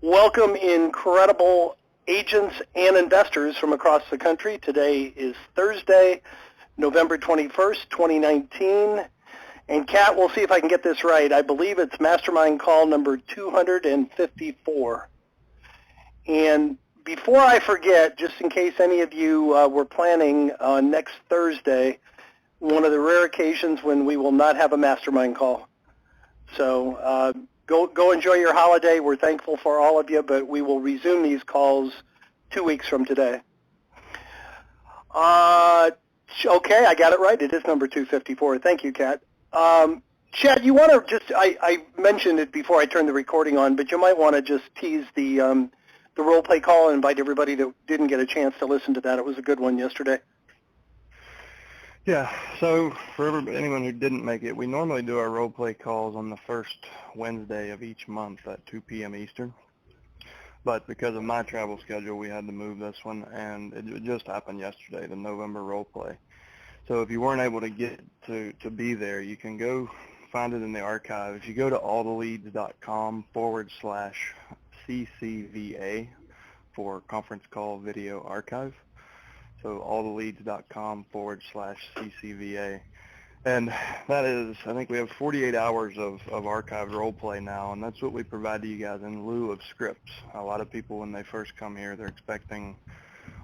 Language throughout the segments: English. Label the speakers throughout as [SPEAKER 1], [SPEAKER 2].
[SPEAKER 1] Welcome, incredible agents and investors from across the country. Today is Thursday, November 21st, 2019. And Kat, we'll see if I can get this right. I believe it's Mastermind call number 254. And before I forget, just in case any of you were planning on next Thursday, one of the rare occasions when we will not have a Mastermind call. So go enjoy your holiday. We're thankful for all of you, but we will resume these calls 2 weeks from today. Okay, I got it right. It is number 254. Thank you, Kat. Chad, you want to just, I mentioned it before I turned the recording on, but you might want to just tease the role play call and invite everybody that didn't get a chance to listen to that. It was a good one yesterday.
[SPEAKER 2] Yeah, so for anyone who didn't make it, we normally do our role play calls on the first Wednesday of each month at 2 p.m. Eastern. But because of my travel schedule, we had to move this one, and it just happened yesterday, the November role play. So if you weren't able to get to be there, you can go find it in the archive. If you go to alltheleads.com/CCVA for conference call video archive, so alltheleads.com/CCVA. And that is, I think we have 48 hours of archived role play now, and that's what we provide to you guys in lieu of scripts. A lot of people, when they first come here, they're expecting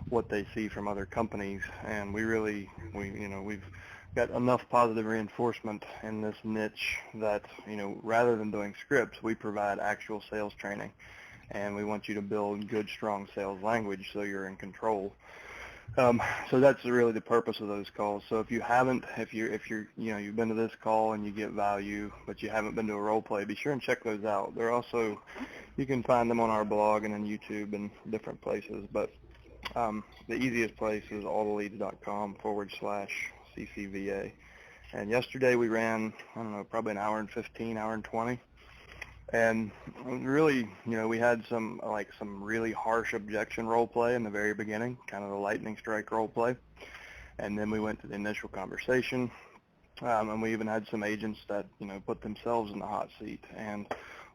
[SPEAKER 2] what they see from other companies, and we've got enough positive reinforcement in this niche that, rather than doing scripts, we provide actual sales training, and we want you to build good, strong sales language so you're in control. So that's really the purpose of those calls. So if you've been to this call and you get value, but you haven't been to a role play, be sure and check those out. They're also, you can find them on our blog and on YouTube and different places, but the easiest place is alltheleads.com/CCVA. And yesterday we ran, probably an hour and 15, hour and 20. And really, we had some really harsh objection role play in the very beginning, kind of the lightning strike role play. And then we went to the initial conversation. And we even had some agents that, put themselves in the hot seat. And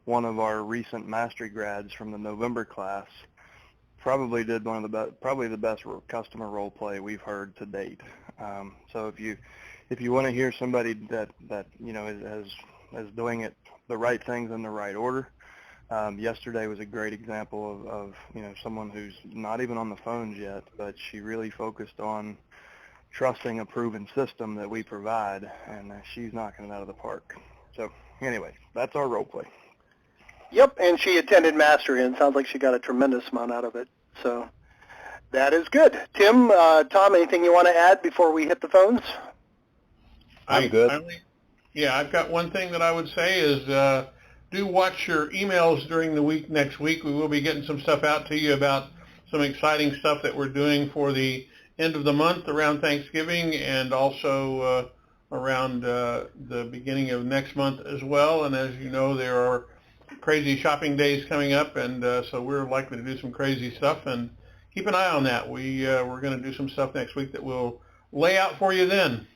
[SPEAKER 2] one of our recent mastery grads from the November class probably did probably the best customer role play we've heard to date. So if you want to hear somebody that is doing it the right things in the right order, yesterday was a great example of someone who's not even on the phones yet, but she really focused on trusting a proven system that we provide, and she's knocking it out of the park. So anyway, that's our role play.
[SPEAKER 1] Yep, and she attended Mastery, and it sounds like she got a tremendous amount out of it. So that is good. Tim, Tom, anything you want to add before we hit the phones?
[SPEAKER 3] I'm good. I've got one thing that I would say is do watch your emails during the week next week. We will be getting some stuff out to you about some exciting stuff that we're doing for the end of the month around Thanksgiving, and also around the beginning of next month as well. And as you know, there are crazy shopping days coming up, and so we're likely to do some crazy stuff, and keep an eye on that. We're going to do some stuff next week that we'll lay out for you then.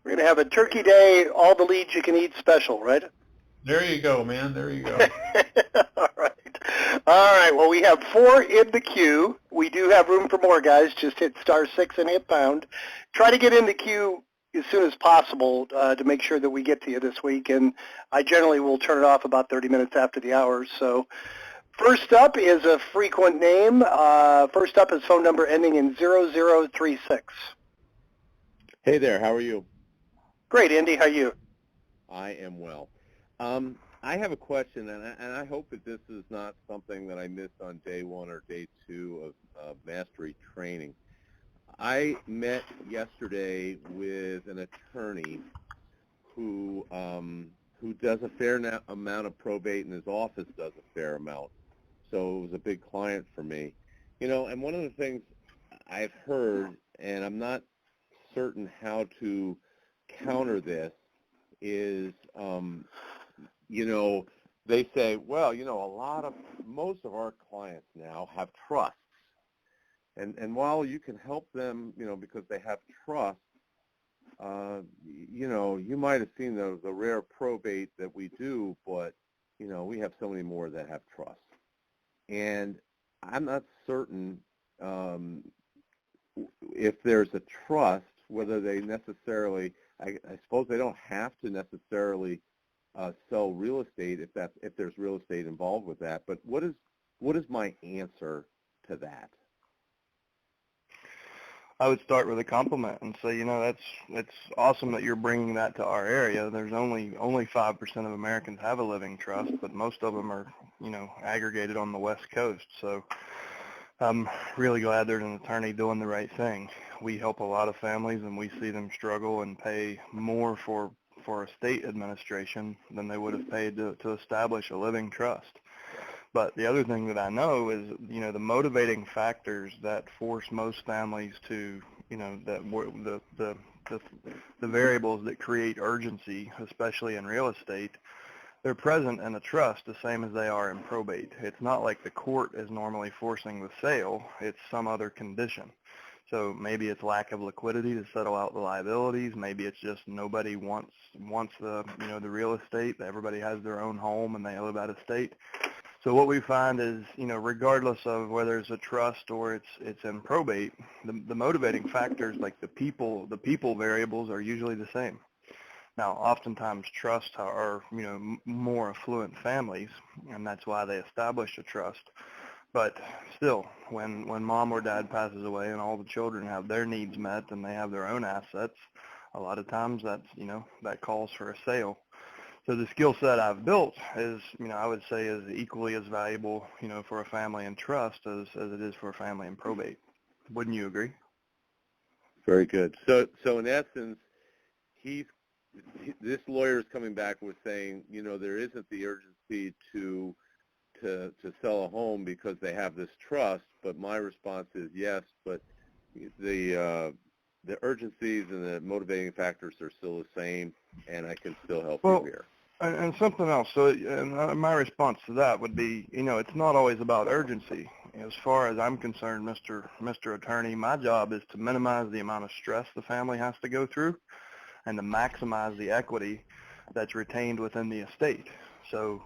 [SPEAKER 1] We're going to have a Turkey Day, all the leads you can eat special, right?
[SPEAKER 3] There you go, man. There you go.
[SPEAKER 1] All right. Well, we have 4 in the queue. We do have room for more, guys. Just hit *6 and hit pound. Try to get in the queue as soon as possible to make sure that we get to you this week, and I generally will turn it off about 30 minutes after the hour. So first up is a frequent name. First up is phone number ending in 0036.
[SPEAKER 4] Hey there, how are you?
[SPEAKER 1] Great, Andy. How are you?
[SPEAKER 4] I am well. I have a question, and I hope that this is not something that I missed on day 1 or day 2 of Mastery training. I met yesterday with an attorney who does a fair amount of probate, and his office does a fair amount. So it was a big client for me. And one of the things I've heard, and I'm not certain how to counter this, is, they say, well, most of our clients now have trusts. And while you can help them, because they have trust, you might have seen the rare probate that we do, but, we have so many more that have trust. and I'm not certain if there's a trust, whether they necessarily, I suppose they don't have to necessarily sell real estate if there's real estate involved with that. But what is my answer to that?
[SPEAKER 2] I would start with a compliment and say, it's awesome that you're bringing that to our area. There's only 5% of Americans have a living trust, but most of them are, aggregated on the West Coast. So I'm really glad there's an attorney doing the right thing. We help a lot of families, and we see them struggle and pay more for estate administration than they would have paid to establish a living trust. But the other thing that I know is, the motivating factors that force most families to, the variables that create urgency, especially in real estate, they're present in a trust the same as they are in probate. It's not like the court is normally forcing the sale. It's some other condition. So maybe it's lack of liquidity to settle out the liabilities. Maybe it's just nobody wants the, the real estate. Everybody has their own home and they live out of state. So what we find is, regardless of whether it's a trust or it's in probate, the motivating factors like the people variables are usually the same. Now, oftentimes trusts are, more affluent families, and that's why they establish a trust. But still, when mom or dad passes away and all the children have their needs met and they have their own assets, a lot of times that's, that calls for a sale. So the skill set I've built is, I would say is equally as valuable, for a family in trust as it is for a family in probate. Wouldn't you agree?
[SPEAKER 4] Very good. So in essence, this lawyer is coming back with saying, there isn't the urgency to sell a home because they have this trust, but my response is yes, but the urgencies and the motivating factors are still the same, and I can still help you here.
[SPEAKER 2] And something else. So my response to that would be, it's not always about urgency. As far as I'm concerned, Mr. Attorney, my job is to minimize the amount of stress the family has to go through and to maximize the equity that's retained within the estate. So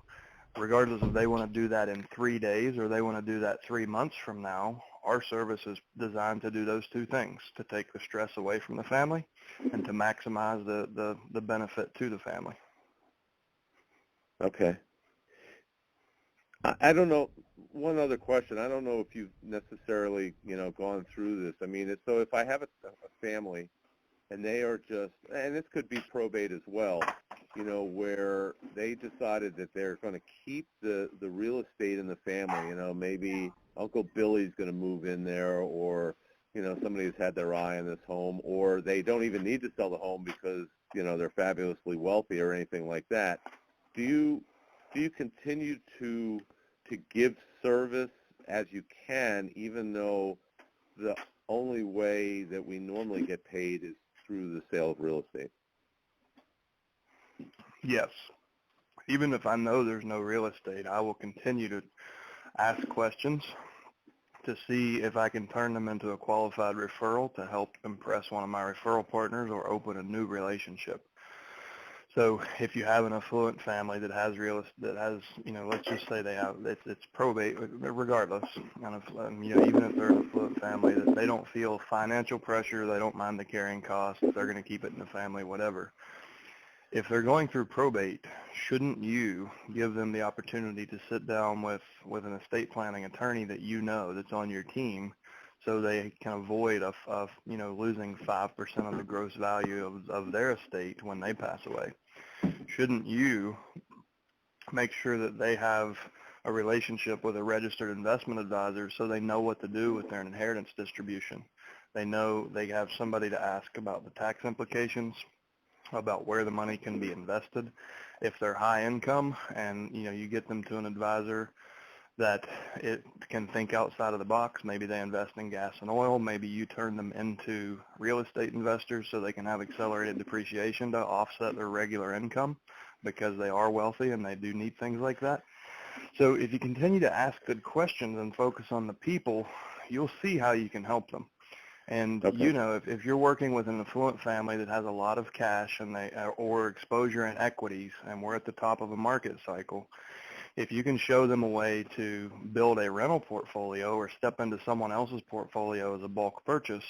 [SPEAKER 2] regardless if they want to do that in 3 days or they want to do that 3 months from now, our service is designed to do those two things, to take the stress away from the family and to maximize the benefit to the family.
[SPEAKER 4] Okay. I don't know. One other question. I don't know if you've necessarily, gone through this. I mean, so if I have a family and they are just, and this could be probate as well, where they decided that they're going to keep the real estate in the family, maybe Uncle Billy's going to move in there, or, somebody's had their eye on this home, or they don't even need to sell the home because, they're fabulously wealthy or anything like that. Do you continue to give service as you can, even though the only way that we normally get paid is through the sale of real estate?
[SPEAKER 2] Yes. Even if I know there's no real estate, I will continue to ask questions to see if I can turn them into a qualified referral to help impress one of my referral partners or open a new relationship. So if you have an affluent family that has let's just say they have, it's probate, regardless, even if they're an affluent family, that they don't feel financial pressure, they don't mind the carrying costs, they're going to keep it in the family, whatever. If they're going through probate, shouldn't you give them the opportunity to sit down with an estate planning attorney that that's on your team, so they can avoid losing 5% of the gross value of their estate when they pass away? Shouldn't you make sure that they have a relationship with a registered investment advisor so they know what to do with their inheritance distribution? They know they have somebody to ask about the tax implications, about where the money can be invested. If they're high income and you get them to an advisor that it can think outside of the box, maybe they invest in gas and oil, maybe you turn them into real estate investors so they can have accelerated depreciation to offset their regular income because they are wealthy and they do need things like that. So if you continue to ask good questions and focus on the people, you'll see how you can help them. And,
[SPEAKER 4] okay.
[SPEAKER 2] if you're working with an affluent family that has a lot of cash and or exposure in equities, and we're at the top of a market cycle, if you can show them a way to build a rental portfolio or step into someone else's portfolio as a bulk purchase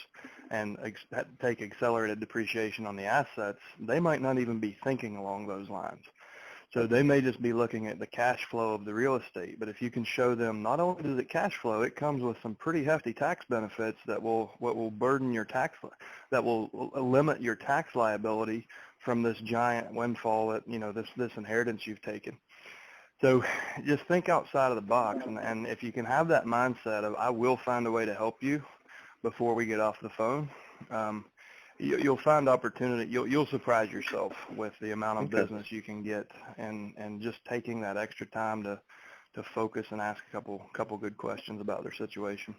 [SPEAKER 2] and take accelerated depreciation on the assets, they might not even be thinking along those lines. So they may just be looking at the cash flow of the real estate. But if you can show them not only does it cash flow, it comes with some pretty hefty tax benefits that will burden your tax, that will limit your tax liability from this giant windfall that, you know, this inheritance you've taken. So just think outside of the box, and if you can have that mindset of I will find a way to help you before we get off the phone, you'll find opportunity. You'll surprise yourself with the amount of business you can get, and just taking that extra time to focus and ask a couple good questions about their situation.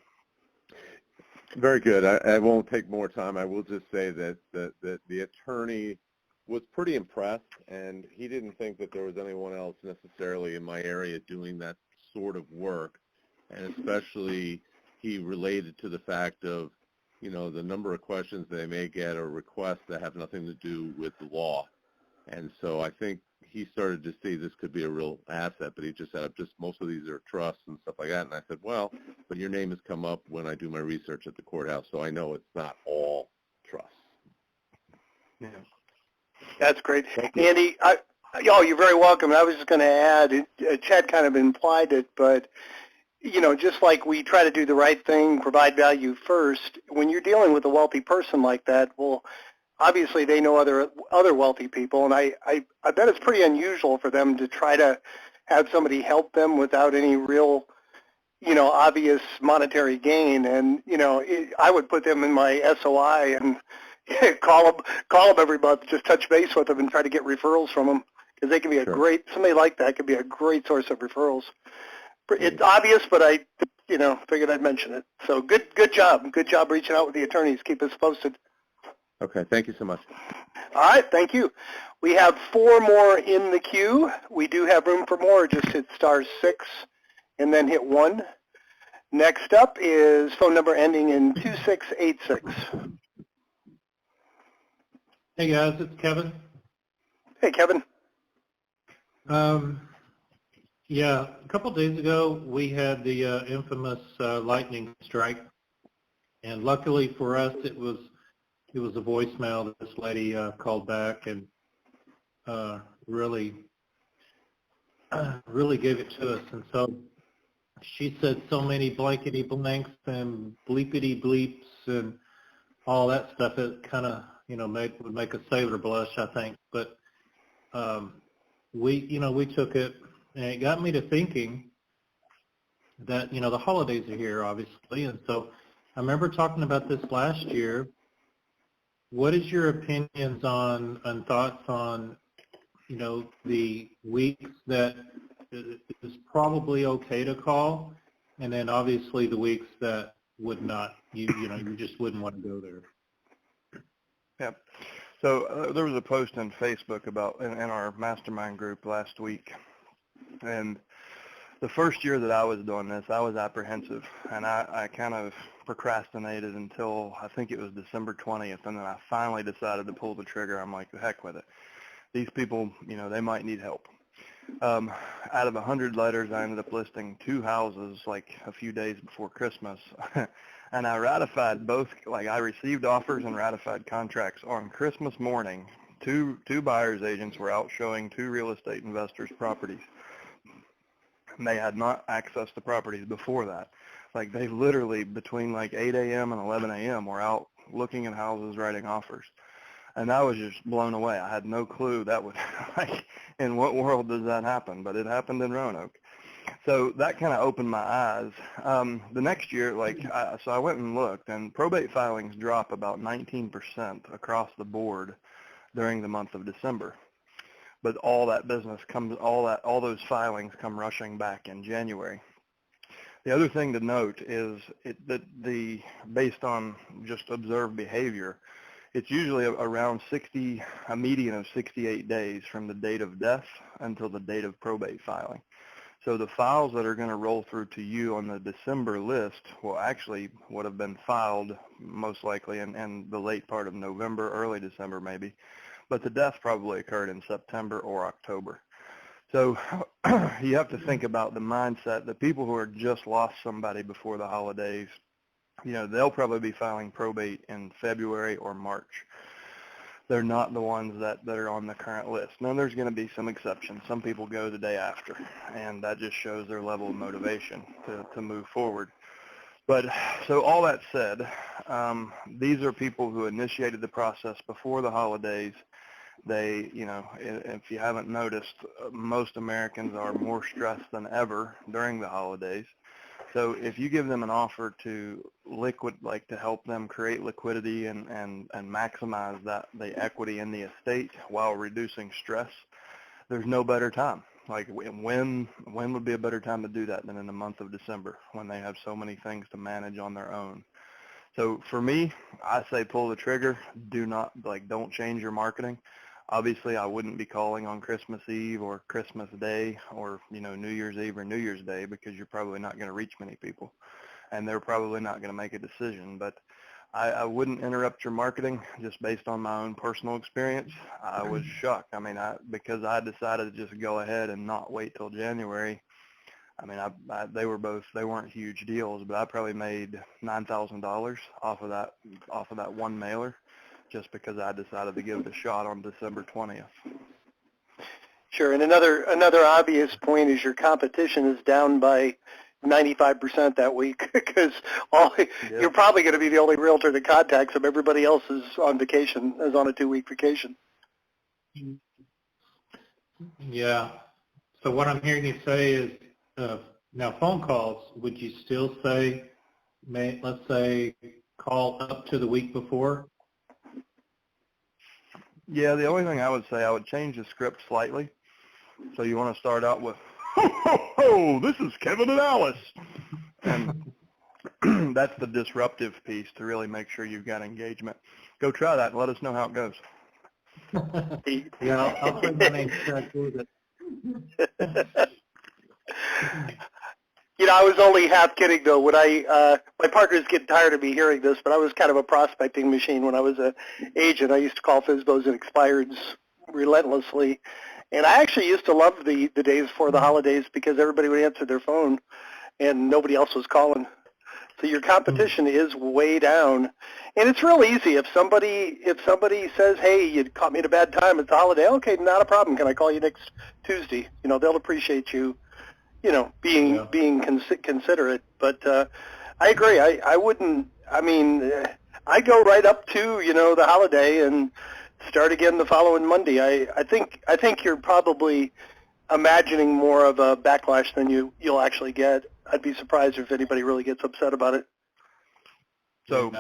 [SPEAKER 4] Very good. I won't take more time. I will just say that the attorney was pretty impressed, and he didn't think that there was anyone else necessarily in my area doing that sort of work, and especially he related to the fact of, you know, the number of questions they may get or requests that have nothing to do with the law. And so I think he started to see this could be a real asset, but he just said, most of these are trusts and stuff like that. And I said, well, but your name has come up when I do my research at the courthouse, so I know it's not all trusts.
[SPEAKER 2] Yeah.
[SPEAKER 1] That's great. Andy, you're very welcome. I was just going to add, Chad kind of implied it, but, you know, just like we try to do the right thing, provide value first, when you're dealing with a wealthy person like that, well, obviously they know other wealthy people, and I bet it's pretty unusual for them to try to have somebody help them without any real, you know, obvious monetary gain. And, you know, I would put them in my SOI and call them every month, just touch base with them and try to get referrals from them, because they can be somebody like that could be a great source of referrals. It's obvious, but I, you know, figured I'd mention it. So good job. Good job reaching out with the attorneys. Keep us posted.
[SPEAKER 4] Okay, thank you so much.
[SPEAKER 1] All right, thank you. We have 4 more in the queue. We do have room for more. Just hit *6 and then hit 1. Next up is phone number ending in 2686.
[SPEAKER 5] Hey guys, it's Kevin.
[SPEAKER 1] Hey Kevin.
[SPEAKER 5] Yeah, a couple of days ago we had the infamous lightning strike, and luckily for us it was a voicemail. This lady called back and really gave it to us, and so she said so many blankety blanks and bleepity bleeps and all that stuff. It kind of, you know, would make a sailor blush, I think. But we took it, and it got me to thinking that, you know, the holidays are here, obviously, and so I remember talking about this last year. What is your opinions on and thoughts on, you know, the weeks that is probably okay to call, and then obviously the weeks that would not, you just wouldn't want to go there?
[SPEAKER 2] Yep. So there was a post on Facebook about in our mastermind group last week, and the first year that I was doing this, I was apprehensive, and I kind of procrastinated until I think it was December 20th, and then I finally decided to pull the trigger. I'm like, the heck with it. These people, you know, they might need help. Out of 100 letters, I ended up listing 2 houses like a few days before Christmas. And I ratified both, like I received offers and ratified contracts on Christmas morning. Two buyer's agents were out showing 2 real estate investors' properties. And they had not accessed the properties before that. Like they literally, between like 8 a.m. and 11 a.m. were out looking at houses, writing offers. And I was just blown away. I had no clue that would, like, in what world does that happen? But it happened in Roanoke. So that kind of opened my eyes. The next year, so I went and looked, and probate filings drop about 19% across the board during the month of December. But all that business comes, all those filings come rushing back in January. The other thing to note is based on just observed behavior, it's usually around a median of 68 days from the date of death until the date of probate filing. So the files that are going to roll through to you on the December list would have been filed most likely in the late part of November, early December maybe, but the death probably occurred in September or October. So you have to think about the mindset. The people who are just lost somebody before the holidays, they'll probably be filing probate in February or March. They're not the ones that are on the current list. Now, there's going to be some exceptions. Some people go the day after, and that just shows their level of motivation to move forward. But so all that said, these are people who initiated the process before the holidays. They, if you haven't noticed, most Americans are more stressed than ever during the holidays. So if you give them an offer to to help them create liquidity and maximize the equity in the estate while reducing stress, there's no better time. Like when would be a better time to do that than in the month of December when they have so many things to manage on their own? So for me, I say pull the trigger. Don't change your marketing. Obviously, I wouldn't be calling on Christmas Eve or Christmas Day or, New Year's Eve or New Year's Day because you're probably not going to reach many people, and they're probably not going to make a decision. But I wouldn't interrupt your marketing just based on my own personal experience. I was shocked. Because I decided to just go ahead and not wait till January. They weren't huge deals, but I probably made $9,000 off of that one mailer, just because I decided to give it a shot on December 20th.
[SPEAKER 1] Sure, and another obvious point is your competition is down by 95% that week because you're probably going to be the only realtor that contacts them. Everybody else is on vacation, is on a 2-week vacation.
[SPEAKER 5] Yeah. So what I'm hearing you say is, now phone calls, would you still say, let's say, call up to the week before?
[SPEAKER 2] Yeah, the only thing I would say, I would change the script slightly. So you want to start out with, ho, ho, ho, this is Kevin and Alice. And that's the disruptive piece to really make sure you've got engagement. Go try that and let us know how it goes.
[SPEAKER 5] Yeah, I'll put my name check with it.
[SPEAKER 1] I was only half kidding though. When my partners get tired of me hearing this, but I was kind of a prospecting machine when I was an agent. I used to call FSBOs and expireds relentlessly, and I actually used to love the days before the holidays because everybody would answer their phone, and nobody else was calling. So your competition is way down, and it's real easy. If somebody says, "Hey, you caught me at a bad time. It's a holiday." Okay, not a problem. Can I call you next Tuesday? They'll appreciate you. Being considerate, but I agree. I wouldn't. I go right up to the holiday and start again the following Monday. I think you're probably imagining more of a backlash than you'll actually get. I'd be surprised if anybody really gets upset about it.
[SPEAKER 2] So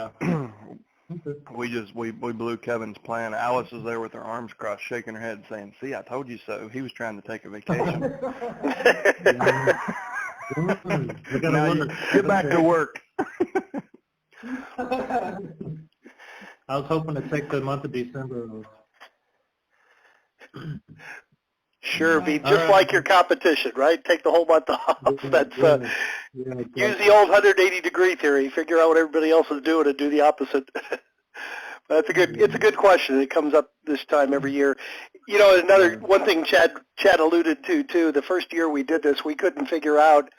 [SPEAKER 2] we blew Kevin's plan. Alice is there with her arms crossed, shaking her head, saying, "See, I told you so." He was trying to take a vacation. Now you get back to work.
[SPEAKER 5] I was hoping to take the month of December off.
[SPEAKER 1] Sure, be just like your competition, right? Take the whole month off. That's use the old 180-degree theory. Figure out what everybody else is doing and do the opposite. It's a good question. It comes up this time every year. One thing Chad alluded to too. The first year we did this, we couldn't figure out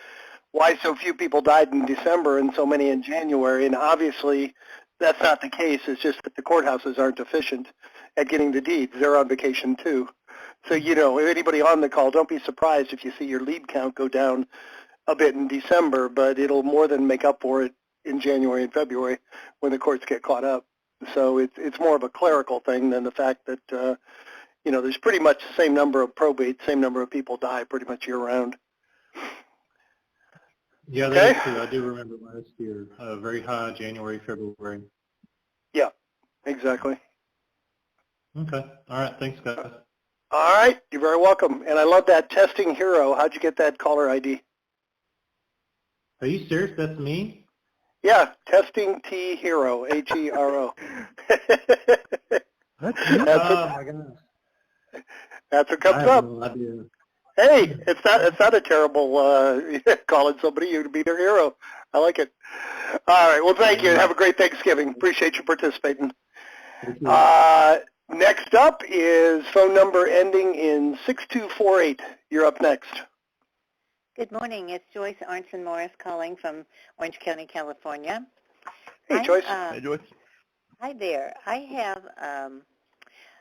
[SPEAKER 1] why so few people died in December and so many in January. And obviously, that's not the case. It's just that the courthouses aren't efficient at getting the deeds. They're on vacation too. So, if anybody on the call, don't be surprised if you see your lead count go down a bit in December, but it'll more than make up for it in January and February when the courts get caught up. So it's more of a clerical thing than the fact that, there's pretty much the same number of probates, same number of people die pretty much year-round.
[SPEAKER 5] Yeah, that is true. I do remember last year, very high January, February.
[SPEAKER 1] Yeah, exactly.
[SPEAKER 5] Okay. All right. Thanks, guys.
[SPEAKER 1] All right. You're very welcome. And I love that testing hero. How'd you get that caller ID?
[SPEAKER 5] Are you serious? That's me?
[SPEAKER 1] Yeah, testing T hero, Hero.
[SPEAKER 5] That's you? My gosh.
[SPEAKER 1] That's what comes up.
[SPEAKER 5] No idea.
[SPEAKER 1] Hey, it's not a terrible calling somebody you to be their hero. I like it. All right. Well, thank you. Have a great Thanksgiving. Appreciate you participating. Next up is phone number ending in 6248. You're up next.
[SPEAKER 6] Good morning. It's Joyce Arnson Morris calling from Orange County, California.
[SPEAKER 1] Hey, Joyce.
[SPEAKER 2] Hey, Joyce.
[SPEAKER 6] Hi there. I have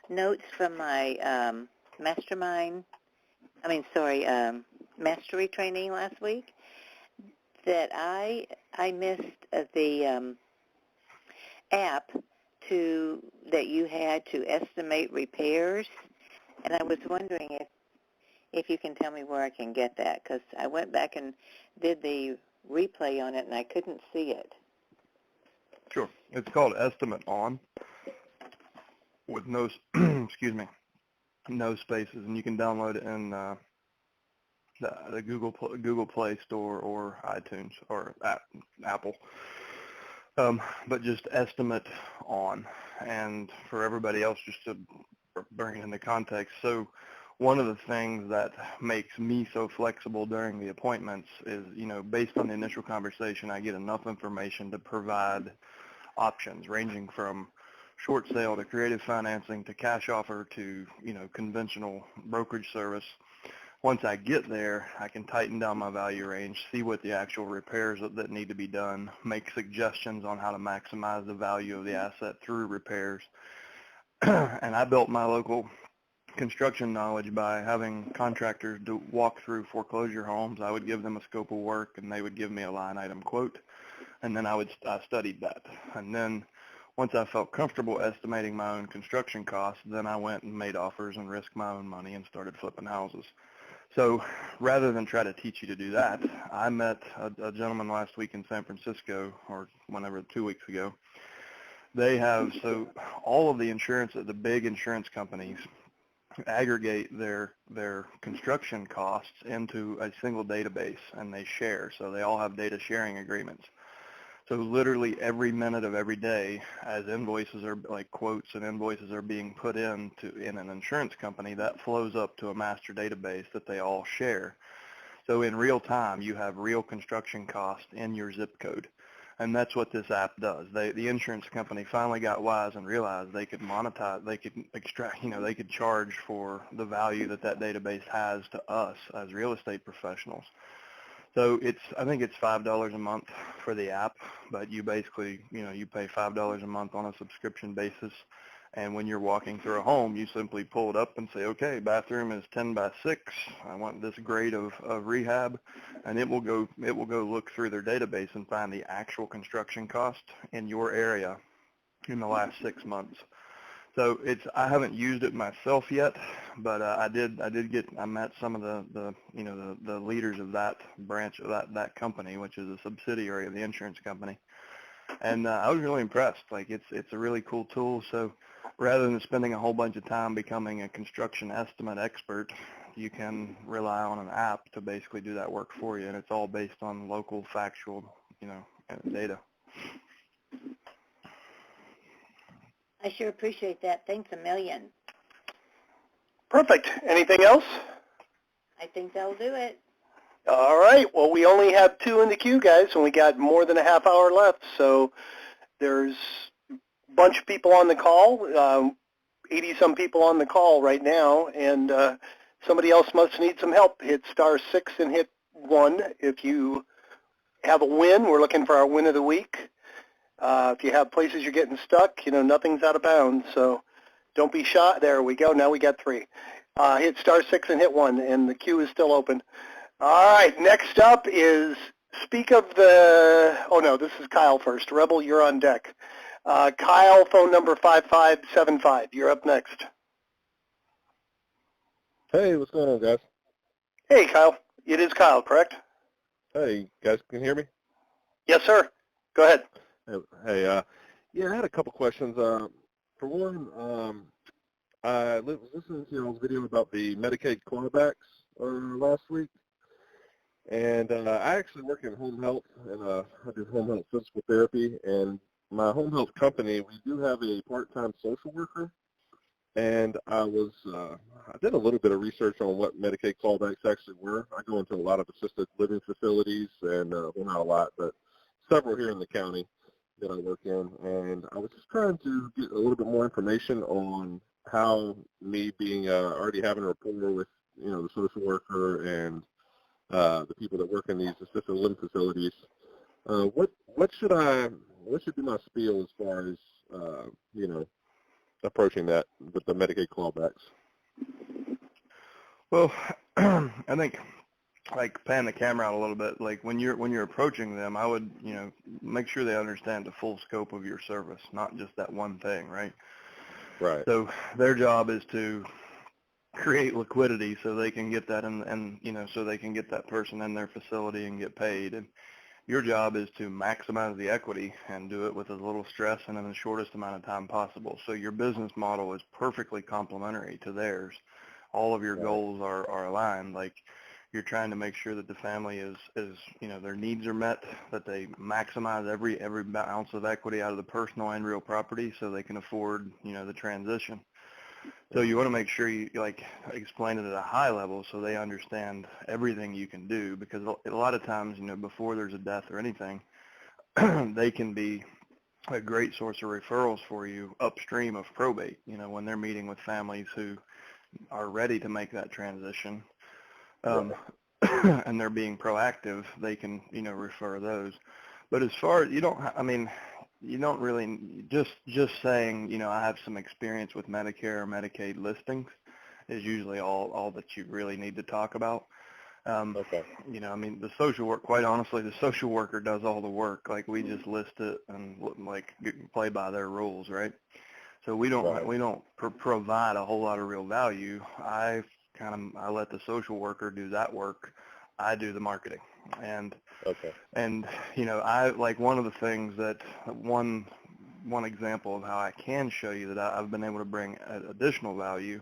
[SPEAKER 6] notes from my mastery training last week that I missed the app that you had to estimate repairs, and I was wondering if you can tell me where I can get that, because I went back and did the replay on it, and I couldn't see it.
[SPEAKER 2] Sure. It's called Estimate On with no, excuse me, no spaces, and you can download it in the Google Play Store or iTunes or Apple. But just Estimate On. And for everybody else, just to bring it into context, so one of the things that makes me so flexible during the appointments is, based on the initial conversation, I get enough information to provide options ranging from short sale to creative financing to cash offer to, conventional brokerage service. Once I get there, I can tighten down my value range, see what the actual repairs that need to be done, make suggestions on how to maximize the value of the asset through repairs. And I built my local construction knowledge by having contractors walk through foreclosure homes. I would give them a scope of work, and they would give me a line item quote, and then I studied that. And then once I felt comfortable estimating my own construction costs, then I went and made offers and risked my own money and started flipping houses. So rather than try to teach you to do that, I met a gentleman last week in San Francisco, or whenever, 2 weeks ago. They have, so all of the insurance, the big insurance companies aggregate their construction costs into a single database, and they share. So they all have data sharing agreements. So literally every minute of every day, as invoices are, like quotes and invoices are being put in an insurance company, that flows up to a master database that they all share. So in real time, you have real construction costs in your zip code. And that's what this app does. The insurance company finally got wise and realized they could monetize, they could extract, they could charge for the value that database has to us as real estate professionals. So I think it's $5 a month for the app, but you basically, you pay $5 a month on a subscription basis. And when you're walking through a home, you simply pull it up and say, okay, bathroom is 10 by 6. I want this grade of rehab, and it will go look through their database and find the actual construction cost in your area in the last 6 months. So I haven't used it myself yet, but I met some of the leaders of that branch of that company, which is a subsidiary of the insurance company. And I was really impressed. Like it's a really cool tool. So rather than spending a whole bunch of time becoming a construction estimate expert, you can rely on an app to basically do that work for you. And it's all based on local factual, data.
[SPEAKER 6] I sure appreciate that. Thanks a million.
[SPEAKER 1] Perfect. Anything else?
[SPEAKER 6] I think that'll do it.
[SPEAKER 1] All right. Well, we only have 2 in the queue, guys, and we got more than a half hour left. So there's a bunch of people on the call, 80-some people on the call right now, and somebody else must need some help. Hit *6 and hit 1 if you have a win. We're looking for our win of the week. If you have places you're getting stuck, nothing's out of bounds. So don't be shy. There we go. Now we got 3. Hit *6 and hit 1, and the queue is still open. All right. Next up is this is Kyle first. Rebel, you're on deck. Kyle, phone number 5575. You're up next.
[SPEAKER 7] Hey, what's going on, guys?
[SPEAKER 1] Hey, Kyle. It is Kyle, correct?
[SPEAKER 7] Hey, guys, can you hear me?
[SPEAKER 1] Yes, sir. Go ahead.
[SPEAKER 7] Hey, I had a couple questions. For one, I was listening to y'all's video about the Medicaid clawbacks last week, and I actually work in home health, and I do home health physical therapy, and my home health company, we do have a part-time social worker, and I did a little bit of research on what Medicaid clawbacks actually were. I go into a lot of assisted living facilities, and well, not a lot, but several here in the county that I work in, and I was just trying to get a little bit more information on how me being already having a rapport with the social worker and the people that work in these assisted living facilities. What should be my spiel as far as approaching that with the Medicaid clawbacks?
[SPEAKER 2] Well, I think like pan the camera out a little bit. Like when you're approaching them, I would make sure they understand the full scope of your service, not just that one thing, right?
[SPEAKER 7] Right.
[SPEAKER 2] So their job is to create liquidity so they can get that and so they can get that person in their facility and get paid. And your job is to maximize the equity and do it with as little stress and in the shortest amount of time possible. So your business model is perfectly complementary to theirs. All of your goals are aligned. Like you're trying to make sure that the family is their needs are met, that they maximize every ounce of equity out of the personal and real property so they can afford the transition. So you want to make sure you explain it at a high level so they understand everything you can do, because a lot of times before there's a death or anything, they can be a great source of referrals for you upstream of probate. When they're meeting with families who are ready to make that transition, and they're being proactive, they can refer those. But as far as you don't really just saying I have some experience with Medicare or Medicaid listings is usually all that you really need to talk about.
[SPEAKER 7] Okay.
[SPEAKER 2] The social work, quite honestly, the social worker does all the work. Like we just list it and play by their rules, right? So we don't provide a whole lot of real value. I let the social worker do that work. I do the marketing. And I like one of the things that one example of how I can show you that I've been able to bring additional value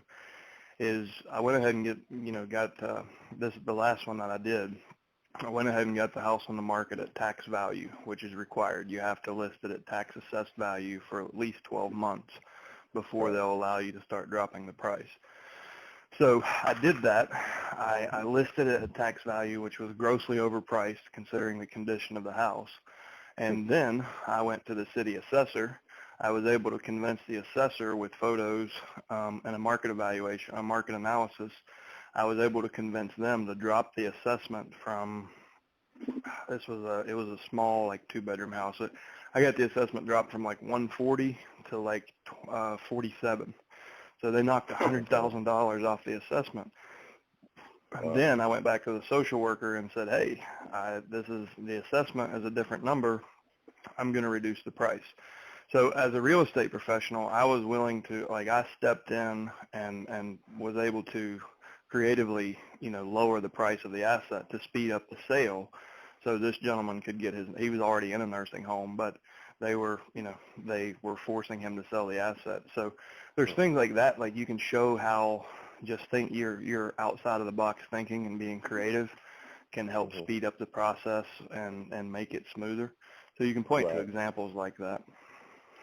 [SPEAKER 2] is I went ahead and got the last one that I did. I went ahead and got the house on the market at tax value, which is required. You have to list it at tax assessed value for at least 12 months before they'll allow you to start dropping the price. So I did that. I listed it at tax value, which was grossly overpriced considering the condition of the house. And then I went to the city assessor. I was able to convince the assessor with photos and a market evaluation, a market analysis. I was able to convince them to drop the assessment from, it was a small 2-bedroom house. I got the assessment dropped from 140 to 47. So they knocked $100,000 off the assessment. Wow. Then I went back to the social worker and said, hey, the assessment is a different number. I'm going to reduce the price. So as a real estate professional, I was willing to, I stepped in and was able to creatively, lower the price of the asset to speed up the sale. So this gentleman could get he was already in a nursing home, but they were forcing him to sell the asset. So there's things like that, you can show how just you're outside of the box thinking and being creative can help speed up the process and make it smoother. So you can point to examples like that.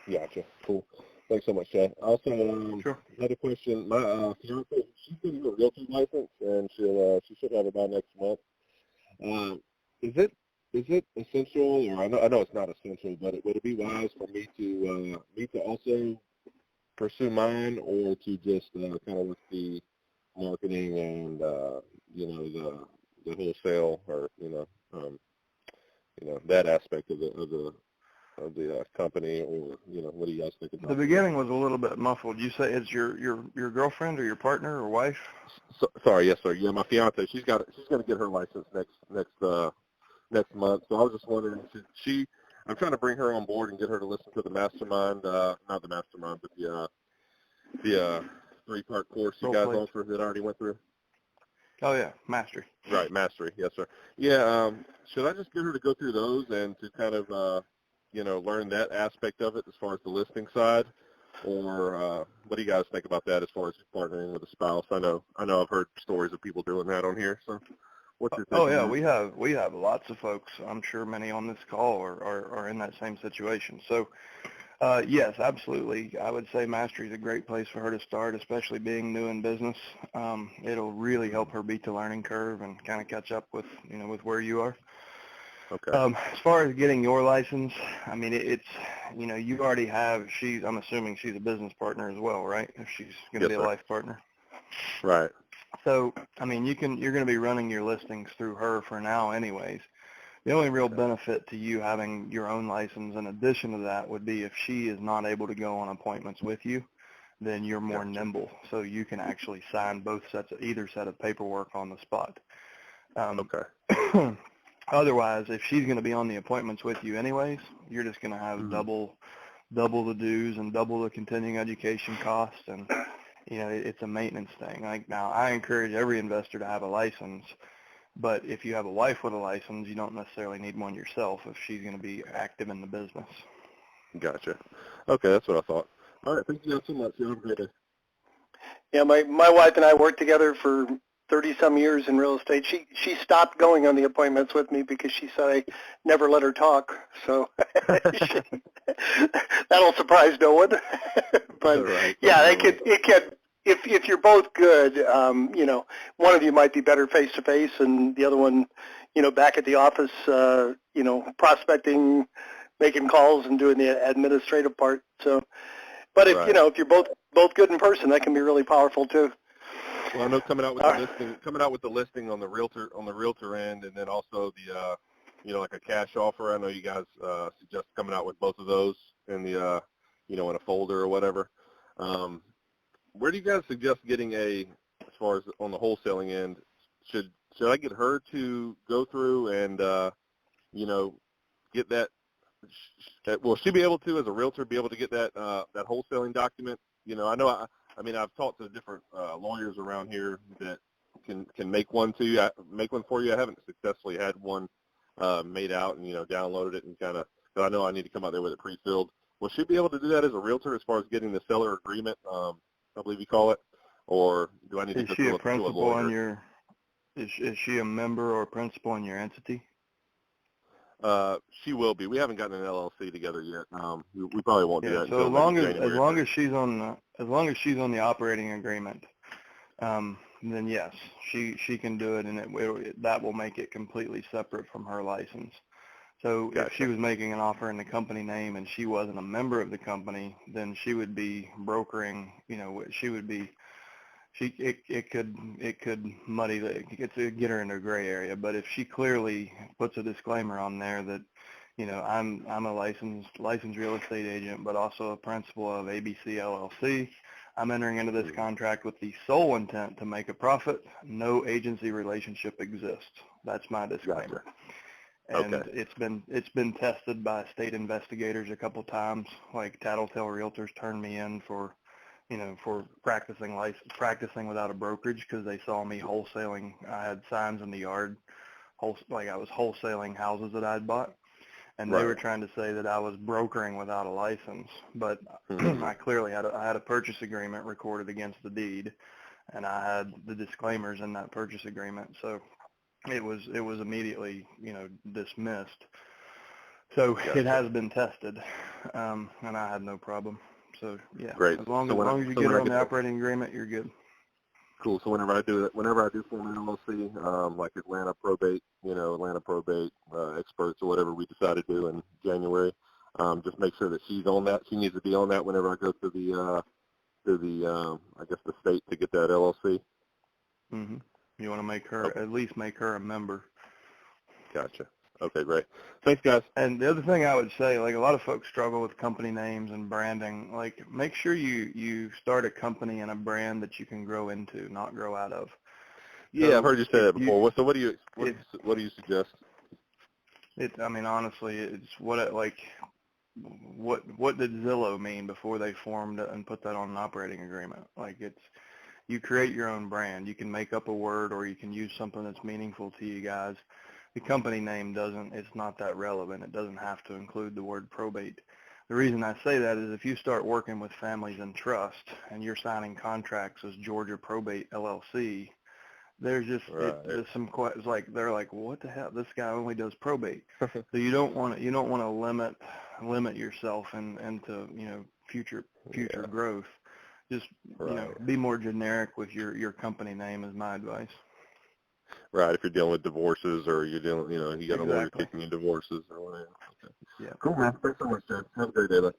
[SPEAKER 7] Gotcha. Cool. Thanks so much, Chad. Also,
[SPEAKER 2] sure.
[SPEAKER 7] Another question. My fiance, she's getting her realtor license, and she should have it by next month. Is it essential, or I know it's not essential, but would it be wise for me to also pursue mine, or to just kind of with the marketing and the wholesale, or that aspect of the company, or what do you guys think about
[SPEAKER 2] the beginning was a little bit muffled. You say it's your girlfriend or your partner or wife?
[SPEAKER 7] Sorry, yes, sir. Yeah, my fiance. She's going to get her license next month. So I was just wondering, I'm trying to bring her on board and get her to listen to the Mastermind, not the Mastermind, but the 3-part course you guys offer that I already went through.
[SPEAKER 2] Oh yeah, Mastery.
[SPEAKER 7] Right, Mastery. Yes, sir. Yeah. Should I just get her to go through those and to kind of learn that aspect of it as far as the listing side, or what do you guys think about that as far as partnering with a spouse? I know I've heard stories of people doing that on here. So, what's your thinking?
[SPEAKER 2] Oh yeah, we have lots of folks. I'm sure many on this call are in that same situation. So, yes, absolutely. I would say Mastery is a great place for her to start, especially being new in business. It'll really help her beat the learning curve and kind of catch up with where you are.
[SPEAKER 7] Okay.
[SPEAKER 2] As far as getting your license, I mean, it's, you already have, I'm assuming she's a business partner as well, right? If she's going to be a life partner.
[SPEAKER 7] Right.
[SPEAKER 2] So, I mean, you're going to be running your listings through her for now anyways. The only real benefit to you having your own license in addition to that would be if she is not able to go on appointments with you, then you're more nimble. So you can actually sign either set of paperwork on the spot.
[SPEAKER 7] Okay.
[SPEAKER 2] Otherwise, if she's going to be on the appointments with you anyways, you're just going to have double the dues and double the continuing education costs, and it's a maintenance thing. Like now, I encourage every investor to have a license, but if you have a wife with a license, you don't necessarily need one yourself if she's going to be active in the business.
[SPEAKER 7] Gotcha. Okay, that's what I thought. All right, thank you guys so much. You have a great day.
[SPEAKER 1] Yeah, my wife and I worked together for 30-some years in real estate. She stopped going on the appointments with me because she said I never let her talk. So that'll surprise no one. But
[SPEAKER 7] right.
[SPEAKER 1] yeah, it could if you're both good, one of you might be better face to face, and the other one, back at the office, prospecting, making calls, and doing the administrative part. So, but if if you're both good in person, that can be really powerful too.
[SPEAKER 7] Well, I know coming out with the listing on the realtor end, and then also the like a cash offer. I know you guys suggest coming out with both of those in the in a folder or whatever. Where do you guys suggest getting as far as on the wholesaling end? Should I get her to go through and get that? Will she be able to, as a realtor, be able to get that that wholesaling document? I know. I mean, I've talked to different lawyers around here that can make one for you. I haven't successfully had one made out and downloaded it and kind of. I know I need to come out there with it pre-filled. Will she be able to do that as a realtor as far as getting the seller agreement? I believe you call it, or do I need to go to a lawyer?
[SPEAKER 2] Is she a member or principal in your entity?
[SPEAKER 7] She will be. We haven't gotten an LLC together yet. We probably won't do that
[SPEAKER 2] so
[SPEAKER 7] until
[SPEAKER 2] as long as she's on the operating agreement, then yes, she can do it, and that will make it completely separate from her license. So
[SPEAKER 7] Gotcha.
[SPEAKER 2] If she was making an offer in the company name and she wasn't a member of the company, then she would be brokering. It could muddy get her into a gray area. But if she clearly puts a disclaimer on there that, I'm a licensed real estate agent, but also a principal of ABC LLC. I'm entering into this contract with the sole intent to make a profit. No agency relationship exists. That's my disclaimer.
[SPEAKER 7] Gotcha.
[SPEAKER 2] And
[SPEAKER 7] okay.
[SPEAKER 2] it's been tested by state investigators a couple times. Like Tattletale Realtors turned me in for practicing without a brokerage because they saw me wholesaling. I had signs in the yard, like I was wholesaling houses that I'd bought, and they were trying to say that I was brokering without a license. But I clearly had a purchase agreement recorded against the deed, and I had the disclaimers in that purchase agreement. So it was immediately dismissed. So it has been tested, and I had no problem. So yeah,
[SPEAKER 7] great.
[SPEAKER 2] As long as you get it on the operating agreement, you're good.
[SPEAKER 7] Cool. So whenever I do form an LLC, like Atlanta Probate, experts or whatever we decide to do in January, just make sure that she's on that. She needs to be on that whenever I go to the I guess the state to get that LLC.
[SPEAKER 2] Mm-hmm. You want to at least make her a member.
[SPEAKER 7] Gotcha. Okay, great. Thanks, guys.
[SPEAKER 2] And the other thing I would say, like a lot of folks struggle with company names and branding. Like make sure you start a company and a brand that you can grow into, not grow out of.
[SPEAKER 7] Yeah, I've heard you say that before. So what do you suggest?
[SPEAKER 2] Honestly, it's what did Zillow mean before they formed and put that on an operating agreement? Like you create your own brand. You can make up a word or you can use something that's meaningful to you guys. The company name it's not that relevant. It doesn't have to include the word probate. The reason I say that is if you start working with families in trust and you're signing contracts as Georgia Probate LLC, there's just it's like they're like, well, what the hell? This guy only does probate. So you don't want to limit yourself into future growth. Just be more generic with your company name is my advice.
[SPEAKER 7] Right, if you're dealing with divorces or you're dealing, you got a lawyer kicking you divorces or whatever. Okay.
[SPEAKER 2] Yeah.
[SPEAKER 7] Cool, man. Thanks so much, Ted. Have a great day, bud.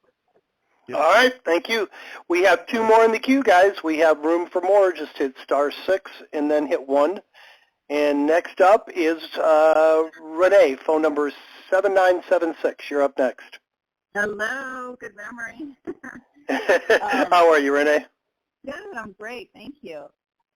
[SPEAKER 2] Yep.
[SPEAKER 1] All right, thank you. We have 2 more in the queue, guys. We have room for more. Just hit *6 and then hit 1. And next up is Renee, phone number 7976. You're up next.
[SPEAKER 8] Hello, good memory.
[SPEAKER 1] How are you, Renee?
[SPEAKER 8] Good, I'm great, thank you.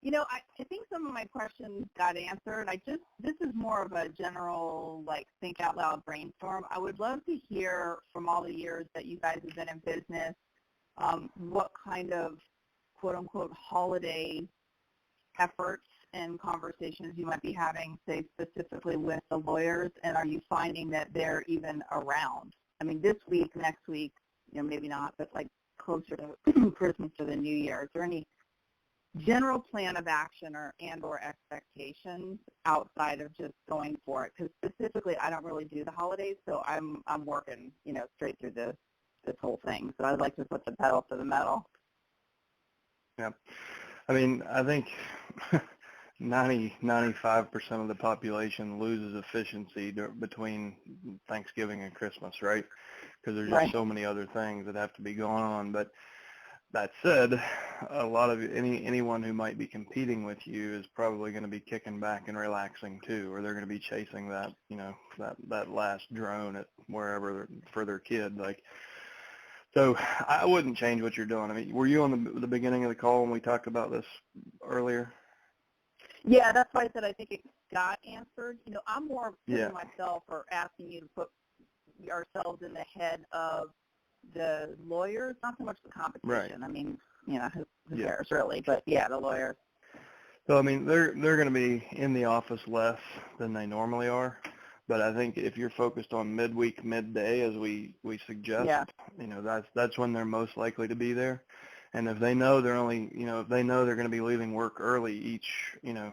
[SPEAKER 8] You know, I think some of my questions got answered. This is more of a general, like, think out loud brainstorm. I would love to hear from all the years that you guys have been in business, what kind of quote unquote holiday efforts and conversations you might be having, say specifically with the lawyers, and are you finding that they're even around? I mean, this week, next week, you know, maybe not, but like closer to Christmas or the New Year. Is there any general plan of action or expectations outside of just going for it? Because specifically, I don't really do the holidays, so I'm working, you know, straight through this whole thing. So I'd like to put the pedal to the metal.
[SPEAKER 2] Yeah. I mean, I think 95% of the population loses efficiency between Thanksgiving and Christmas, right? Because there's just so many other things that have to be going on. But that said, a lot of anyone who might be competing with you is probably going to be kicking back and relaxing too, or they're going to be chasing that, you know, that last drone at wherever for their kid. Like, so I wouldn't change what you're doing. I mean, were you on the beginning of the call when we talked about this earlier?
[SPEAKER 8] Yeah, that's why I said I think it got answered. You know, I'm more putting myself or asking you to put ourselves in the head of the lawyers, not so much the competition.
[SPEAKER 2] Right.
[SPEAKER 8] I mean, you know, who cares really? But yeah, the lawyers.
[SPEAKER 2] So I mean, they're going to be in the office less than they normally are. But I think if you're focused on midweek, midday, as we suggest, you know, that's when they're most likely to be there. And if they know they're only, you know, if they know they're going to be leaving work early each, you know,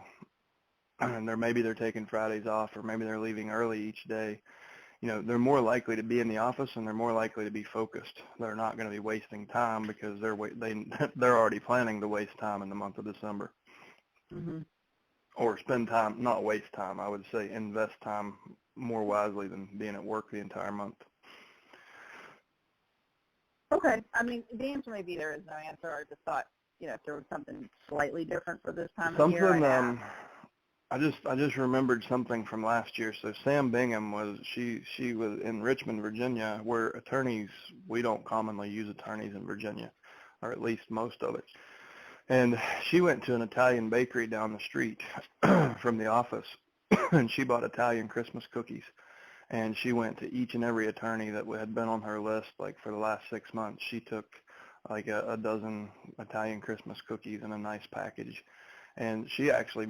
[SPEAKER 2] and maybe they're taking Fridays off, or maybe they're leaving early each day, you know, they're more likely to be in the office and they're more likely to be focused. They're not going to be wasting time because they're already planning to waste time in the month of December.
[SPEAKER 8] Mm-hmm.
[SPEAKER 2] Or spend time, not waste time. I would say invest time more wisely than being at work the entire month.
[SPEAKER 8] Okay. I mean, the answer may be there is no answer. I just thought, you know, if there was something slightly different for this time of year.
[SPEAKER 2] I just remembered something from last year. So Sam Bingham she was in Richmond, Virginia, where attorneys, we don't commonly use attorneys in Virginia, or at least most of it. And she went to an Italian bakery down the street from the office, and she bought Italian Christmas cookies. And she went to each and every attorney that had been on her list, like for the last 6 months. She took like a dozen Italian Christmas cookies in a nice package. And she actually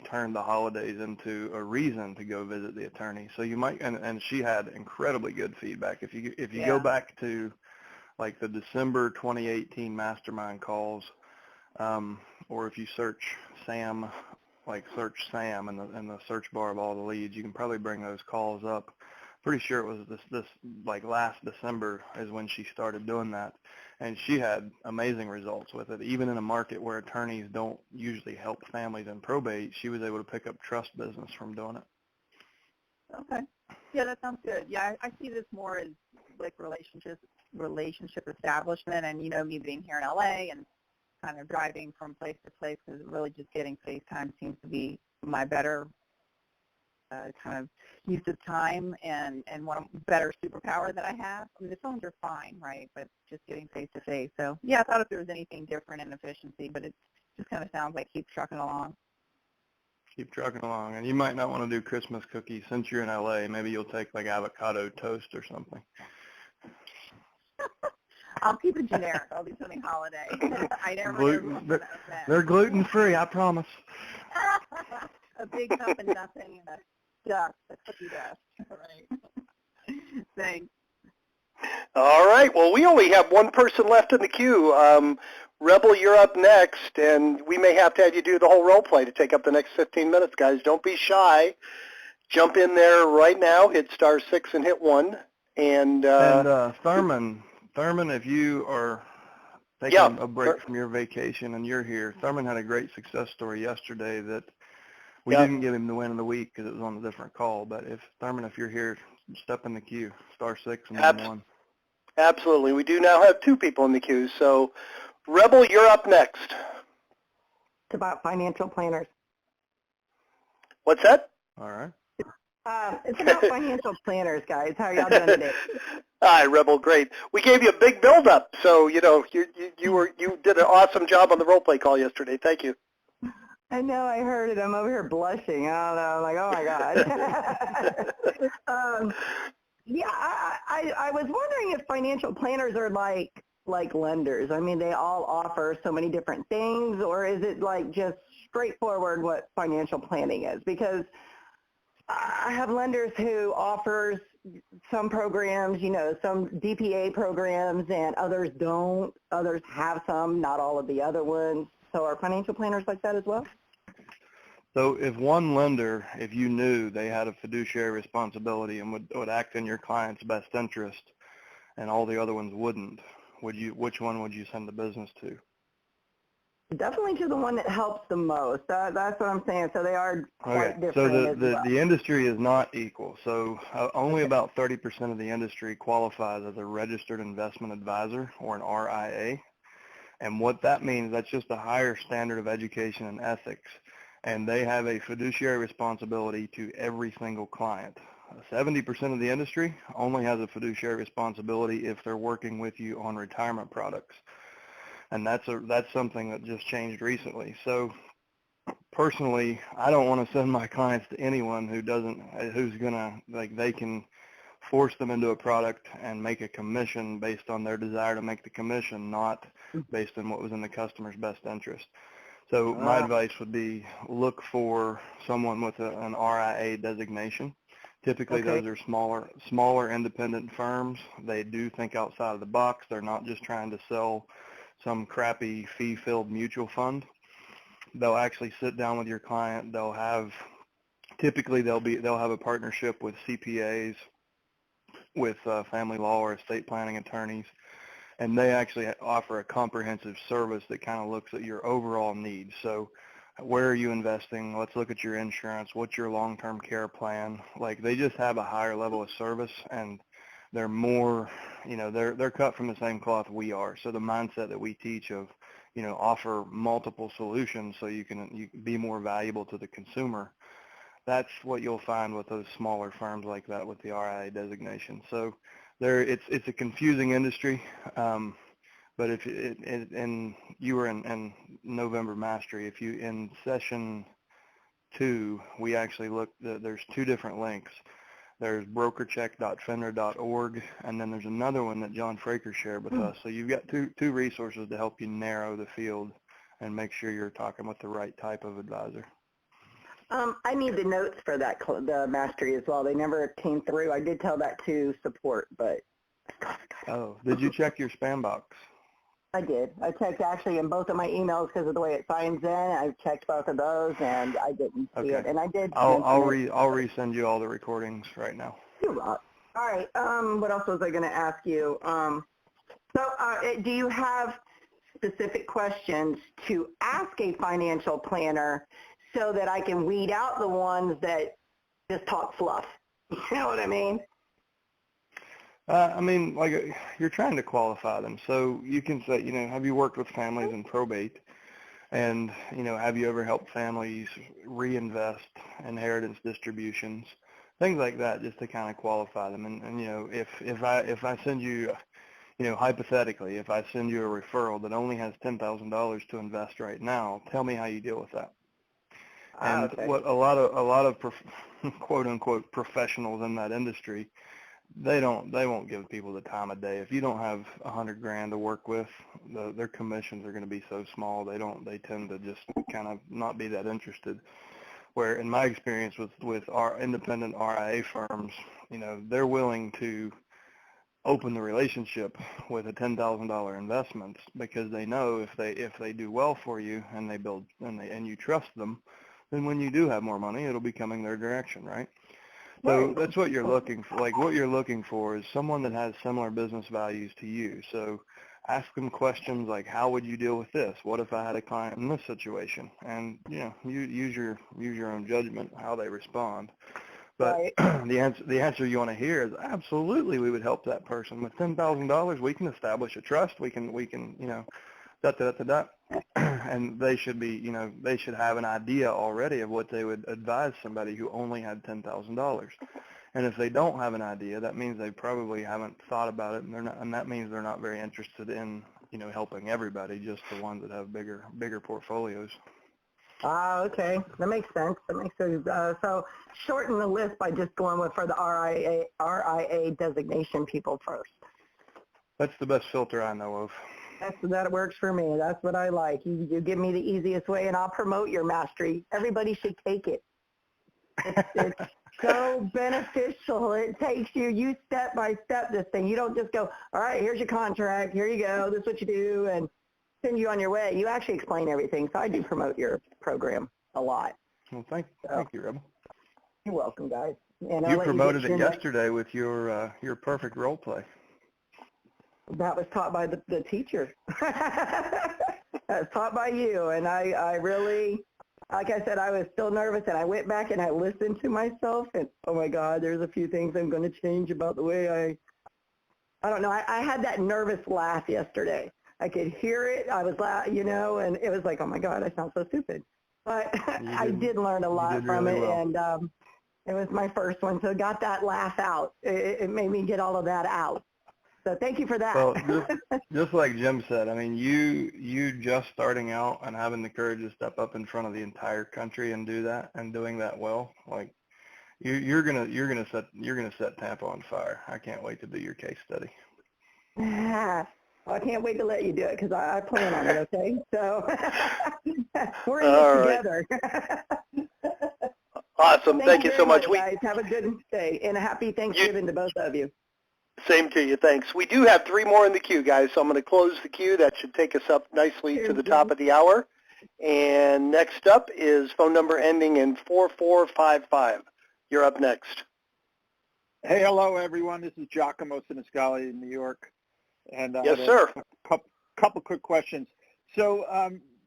[SPEAKER 2] turned the holidays into a reason to go visit the attorney. So you might, and she had incredibly good feedback. If you go back to like the December 2018 Mastermind calls, or if you search Sam, like search Sam in the search bar of all the leads, you can probably bring those calls up. Pretty sure it was this like last December is when she started doing that, and she had amazing results with it. Even in a market where attorneys don't usually help families in probate, she was able to pick up trust business from doing it.
[SPEAKER 8] Okay. Yeah, that sounds good. Yeah, I see this more as like relationship establishment, and you know, me being here in LA and kind of driving from place to place, because really just getting FaceTime seems to be my better kind of use of time and one better superpower that I have. I mean, the phones are fine, right, but just getting face-to-face. So, yeah, I thought if there was anything different in efficiency, but it just kind of sounds like keep trucking along.
[SPEAKER 2] Keep trucking along. And you might not want to do Christmas cookies. Since you're in LA, maybe you'll take like avocado toast or something.
[SPEAKER 8] I'll keep it generic. I'll do something holiday. I never
[SPEAKER 2] they're gluten-free, I promise.
[SPEAKER 8] A big cup and nothing, and a dust, a cookie dust. All right. Thanks.
[SPEAKER 1] All right. Well, we only have one person left in the queue. Rebel, you're up next, and we may have to have you do the whole role play to take up the next 15 minutes, guys. Don't be shy. Jump in there right now. Hit *6 and hit 1. And
[SPEAKER 2] Thurman, if you are taking a break from your vacation and you're here, Thurman had a great success story yesterday that we didn't give him the win of the week because it was on a different call. But if Thurman, if you're here, step in the queue, *6 and then 1.
[SPEAKER 1] Absolutely. We do now have 2 people in the queue. So, Rebel, you're up next.
[SPEAKER 9] It's about financial planners.
[SPEAKER 1] What's that?
[SPEAKER 2] All right.
[SPEAKER 9] It's about financial planners, guys. How are y'all doing today?
[SPEAKER 1] Hi, Rebel. Great. We gave you a big build-up, so you did an awesome job on the role play call yesterday. Thank you.
[SPEAKER 9] I know. I heard it. I'm over here blushing. I don't know. I'm like, oh my god. Yeah, I was wondering if financial planners are like lenders. I mean, they all offer so many different things, or is it like just straightforward what financial planning is? Because I have lenders who offers some programs, some DPA programs, and others don't. Others have some, not all of the other ones. So are financial planners like that as well?
[SPEAKER 2] So if one lender, if you knew they had a fiduciary responsibility and would act in your client's best interest, and all the other ones wouldn't, which one would you send the business to?
[SPEAKER 9] Definitely to the one that helps the most. That's what I'm saying. So they are quite different.
[SPEAKER 2] So
[SPEAKER 9] as well.
[SPEAKER 2] the industry is not equal. So only about 30% of the industry qualifies as a registered investment advisor, or an RIA. And what that means, that's just a higher standard of education and ethics. And they have a fiduciary responsibility to every single client. 70% of the industry only has a fiduciary responsibility if they're working with you on retirement products. And that's something that just changed recently. So personally, I don't want to send my clients to anyone who's gonna, they can force them into a product and make a commission based on their desire to make the commission, not based on what was in the customer's best interest. So my advice would be look for someone with an RIA designation. Typically those are smaller independent firms. They do think outside of the box. They're not just trying to sell some crappy fee-filled mutual fund. They'll actually sit down with your client. They'll have a partnership with CPAs, with family law or estate planning attorneys, and they actually offer a comprehensive service that kind of looks at your overall needs. So where are you investing? Let's look at your insurance. What's your long-term care plan? They just have a higher level of service, and they're more, they're cut from the same cloth we are. So the mindset that we teach of, offer multiple solutions so you can be more valuable to the consumer. That's what you'll find with those smaller firms like that with the RIA designation. So it's a confusing industry, but if you were in November Mastery, if you in session 2, we actually looked. There's 2 different links. There's brokercheck.fenner.org, and then there's another one that John Fraker shared with us. So you've got two resources to help you narrow the field and make sure you're talking with the right type of advisor.
[SPEAKER 9] I need the notes for that, the Mastery as well. They never came through. I did tell that to support, but.
[SPEAKER 2] Oh, did you check your spam box?
[SPEAKER 9] I did. I checked actually in both of my emails because of the way it signs in. I checked both of those, and I didn't see it. And I did.
[SPEAKER 2] I'll resend you all the recordings right now.
[SPEAKER 9] You're right. All right. What else was I going to ask you? Do you have specific questions to ask a financial planner so that I can weed out the ones that just talk fluff? You know what I mean?
[SPEAKER 2] You're trying to qualify them. So you can say, have you worked with families in probate? And, have you ever helped families reinvest inheritance distributions? Things like that, just to kind of qualify them. And if I send you, hypothetically, if I send you a referral that only has $10,000 to invest right now, tell me how you deal with that. And what a lot of quote unquote professionals in that industry, they won't give people the time of day. If you don't have $100,000 to work with, their commissions are going to be so small. They tend to just kind of not be that interested. Where in my experience with our independent RIA firms, they're willing to open the relationship with a $10,000 investment because they know if they do well for you and they build and you trust them, then when you do have more money, it'll be coming their direction, right? So that's what you're looking for. What you're looking for is someone that has similar business values to you. So ask them questions like, how would you deal with this? What if I had a client in this situation? And you use your own judgment how they respond. But
[SPEAKER 9] right.
[SPEAKER 2] the answer you want to hear is absolutely we would help that person with $10,000. We can establish a trust. We can and they should be they should have an idea already of what they would advise somebody who only had $10,000. And if they don't have an idea, that means they probably haven't thought about it, and that means they're not very interested in helping everybody, just the ones that have bigger portfolios.
[SPEAKER 9] Okay, that makes sense. So shorten the list by just going for the RIA designation people first.
[SPEAKER 2] That's the best filter I know of.
[SPEAKER 9] That works for me. That's what I like. You give me the easiest way, and I'll promote your mastery. Everybody should take it. It's so beneficial. It takes you step by step this thing. You don't just go, all right, here's your contract. Here you go. This is what you do, and send you on your way. You actually explain everything. So I do promote your program a lot.
[SPEAKER 2] Well, thank you, Rebel.
[SPEAKER 9] You're welcome, guys. And
[SPEAKER 2] you promoted it yesterday with your perfect role play.
[SPEAKER 9] That was taught by the teacher. That was taught by you, and I really, like I said, I was still nervous, and I went back and I listened to myself, and oh my God, there's a few things I'm going to change about the way I don't know. I had that nervous laugh yesterday. I could hear it. I was and it was like, oh my God, I sound so stupid. But I did learn a lot from it, well. And it was my first one, so got that laugh out. It made me get all of that out. So thank you for that.
[SPEAKER 2] Well, just like Jim said, I mean, you just starting out and having the courage to step up in front of the entire country and do that and doing that well, like you're gonna set Tampa on fire. I can't wait to do your case study.
[SPEAKER 9] Well, I can't wait to let you do it because I plan on it. Okay, so we're in this together.
[SPEAKER 1] Awesome. Thank you so much.
[SPEAKER 9] Guys, have a good day and a happy Thanksgiving to both of you.
[SPEAKER 1] Same to you. Thanks. We do have 3 more in the queue, guys, so I'm going to close the queue. That should take us up nicely to the top of the hour. And next up is phone number ending in 4455. You're up next.
[SPEAKER 10] Hey, hello, everyone. This is Giacomo Siniscali in New York. And
[SPEAKER 1] yes, sir.
[SPEAKER 10] A couple quick questions. So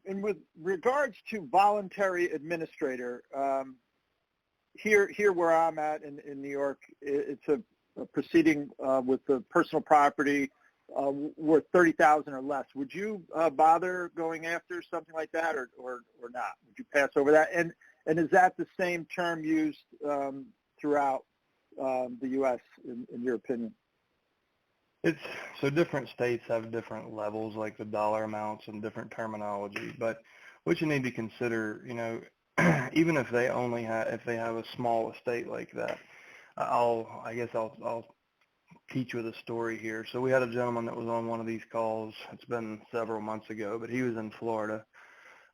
[SPEAKER 10] and with regards to voluntary administrator, here where I'm at in New York, it's a proceeding with the personal property worth $30,000 or less. Would you bother going after something like that, or not? Would you pass over that? And is that the same term used throughout the U.S. in your opinion?
[SPEAKER 2] It's so different states have different levels, like the dollar amounts and different terminology. But what you need to consider, even if they have a small estate like that. I'll teach with a story here. So we had a gentleman that was on one of these calls. It's been several months ago, but he was in Florida.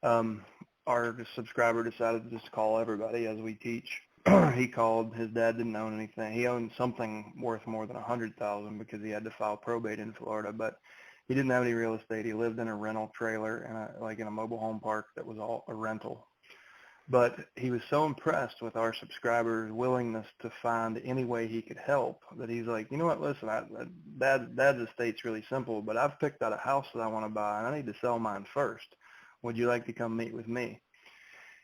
[SPEAKER 2] Our subscriber decided to just call everybody as we teach. He called. His dad didn't own anything. He owned something worth more than $100,000 because he had to file probate in Florida, but he didn't have any real estate. He lived in a rental trailer in a mobile home park that was all a rental. But he was so impressed with our subscribers' willingness to find any way he could help that he's like, you know what, listen, Dad's estate's really simple, but I've picked out a house that I want to buy, and I need to sell mine first. Would you like to come meet with me?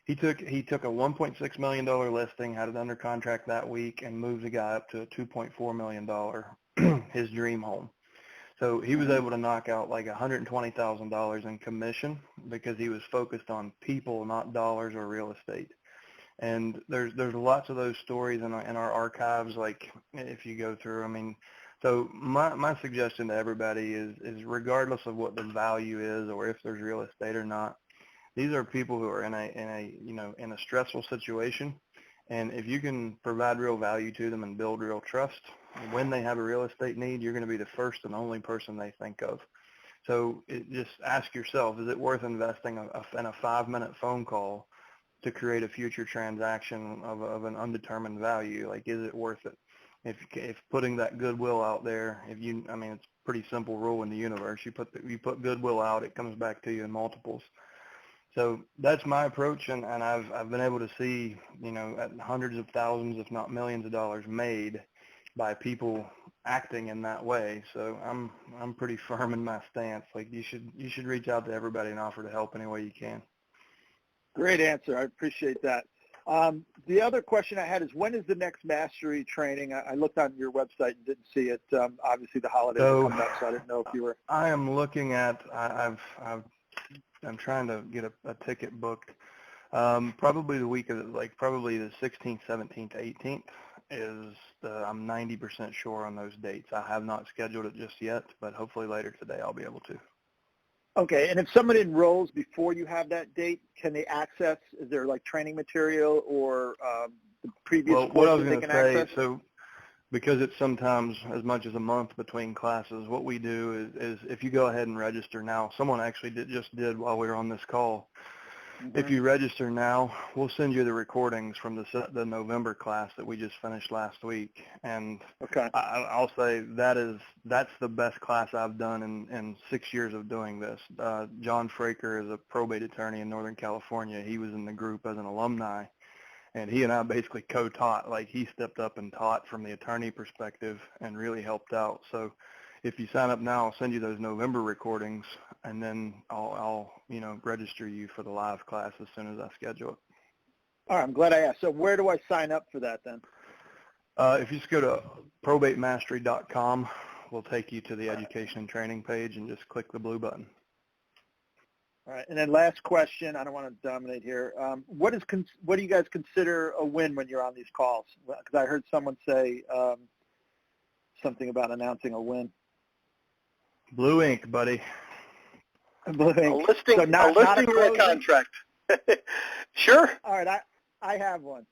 [SPEAKER 2] He took a $1.6 million listing, had it under contract that week, and moved the guy up to a $2.4 million, his dream home. So he was able to knock out like $120,000 in commission because he was focused on people, not dollars or real estate. And there's lots of those stories in our archives, like if you go through. I mean, so my suggestion to everybody is regardless of what the value is or if there's real estate or not, these are people who are in a stressful situation. And if you can provide real value to them and build real trust, when they have a real estate need, you're going to be the first and only person they think of. So just ask yourself, is it worth investing in a 5-minute phone call to create a future transaction of an undetermined value? Like, is it worth it? If putting that goodwill out there, it's a pretty simple rule in the universe. You put goodwill out, it comes back to you in multiples. So that's my approach, and I've been able to see, at hundreds of thousands, if not millions of dollars made by people acting in that way. So I'm pretty firm in my stance. Like, you should reach out to everybody and offer to help any way you can.
[SPEAKER 10] Great answer. I appreciate that. The other question I had is, when is the next mastery training? I looked on your website and didn't see it. Obviously, the holidays are coming up, so I didn't know if you were.
[SPEAKER 2] I am looking at. I'm trying to get a ticket booked. Probably the week of probably the 16th, 17th, 18th is I'm 90% sure on those dates. I have not scheduled it just yet, but hopefully later today I'll be able to.
[SPEAKER 10] Okay, and if someone enrolls before you have that date, can they access, is there like training material or the previous courses they can access?
[SPEAKER 2] So because it's sometimes as much as a month between classes, what we do is if you go ahead and register now, someone actually just did while we were on this call. Mm-hmm. If you register now, we'll send you the recordings from the November class that we just finished last week. And
[SPEAKER 10] okay.
[SPEAKER 2] I'll say that's the best class I've done in 6 years of doing this. John Fraker is a probate attorney in Northern California. He was in the group as an alumni, and he and I basically co-taught. Like, he stepped up and taught from the attorney perspective and really helped out. So if you sign up now, I'll send you those November recordings, and then I'll register you for the live class as soon as I schedule it.
[SPEAKER 10] All right, I'm glad I asked. So where do I sign up for that then?
[SPEAKER 2] If you just go to probatemastery.com, we'll take you to the education and training page and just click the blue button.
[SPEAKER 10] All right, and then last question. I don't want to dominate here. What do you guys consider a win when you're on these calls? Because I heard someone say something about announcing a win.
[SPEAKER 2] Blue ink, buddy.
[SPEAKER 10] Blue ink.
[SPEAKER 1] A listing,
[SPEAKER 10] so not
[SPEAKER 1] or a contract. Sure.
[SPEAKER 10] All right, I have one.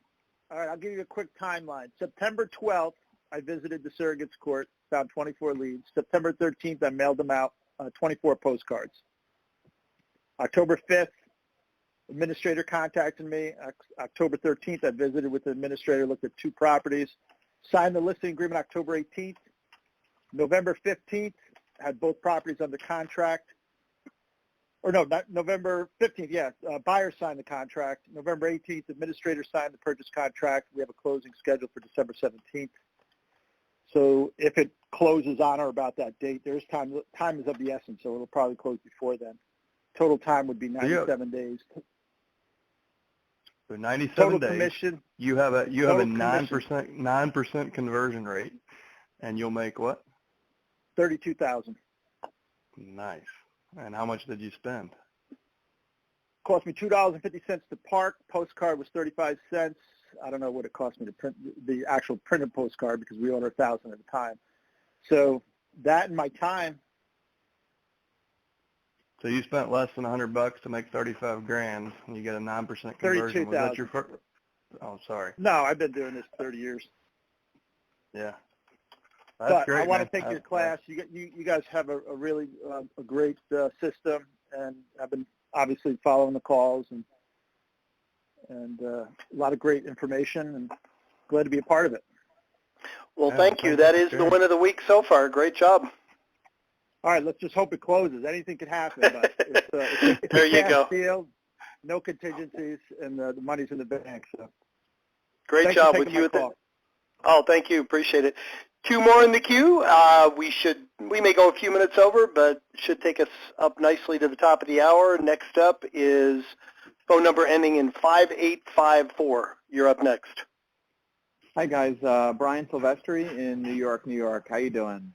[SPEAKER 10] All right, I'll give you a quick timeline. September 12th, I visited the surrogates court, found 24 leads. September 13th, I mailed them out 24 postcards. October 5th, administrator contacted me. October 13th, I visited with the administrator, looked at 2 properties, signed the listing agreement October 18th. November 15th, had both properties under contract. Or no, not November 15th, yeah. Buyer signed the contract. November 18th, administrator signed the purchase contract. We have a closing scheduled for December 17th. So if it closes on or about that date, there's time. Time is of the essence, so it'll probably close before then. Total time would be 97 days.
[SPEAKER 2] So 97
[SPEAKER 10] total
[SPEAKER 2] days.
[SPEAKER 10] Commission.
[SPEAKER 2] You have a 9% conversion rate, and you'll make what?
[SPEAKER 10] $32,000.
[SPEAKER 2] Nice. And how much did you spend?
[SPEAKER 10] Cost me $2.50 to park. Postcard was 35 cents. I don't know what it cost me to print the actual printed postcard because we order 1,000 at a time. So that and my time.
[SPEAKER 2] So you spent less than $100 to make 35 grand, and you get a 9% conversion. Was that your first? Oh, sorry.
[SPEAKER 10] No, I've been doing this 30 years.
[SPEAKER 2] Yeah.
[SPEAKER 10] That's great, I want to take your class. You guys have a really a great system, and I've been obviously following the calls and a lot of great information, and glad to be a part of it.
[SPEAKER 1] Well, thank you. That is the win of the week so far. Great job.
[SPEAKER 10] All right, let's just hope it closes. Anything could happen, but it's
[SPEAKER 1] there you go.
[SPEAKER 10] Field, no contingencies, and the money's in the bank. So
[SPEAKER 1] great job with you. Oh, thank you. Appreciate it. 2 more in the queue. We may go a few minutes over, but should take us up nicely to the top of the hour. Next up is phone number ending in 5854. You're up next.
[SPEAKER 11] Hi guys, Brian Silvestri in New York, New York. How you doing?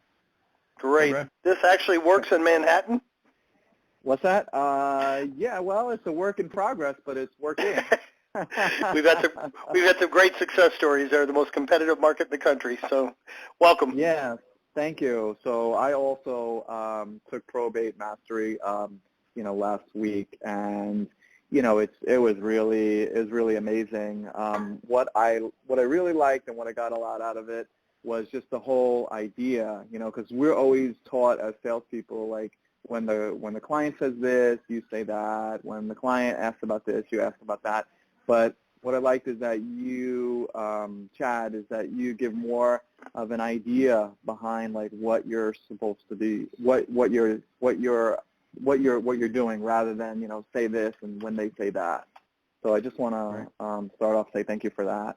[SPEAKER 1] Great.
[SPEAKER 2] Hey,
[SPEAKER 1] this actually works in Manhattan?
[SPEAKER 11] What's that? Yeah, well, it's a work in progress, but it's working.
[SPEAKER 1] We've had some great success stories. They're the most competitive market in the country, so welcome.
[SPEAKER 11] Yeah, thank you. So I also took Probate Mastery, last week, and it was really amazing. What I really liked and what I got a lot out of it was just the whole idea, because we're always taught as salespeople, like when the client says this, you say that. When the client asks about this, you ask about that. But what I liked is that you, Chad, is that you give more of an idea behind like what you're supposed to be, what you're doing, rather than say this and when they say that. So I just want to start off say thank you for that.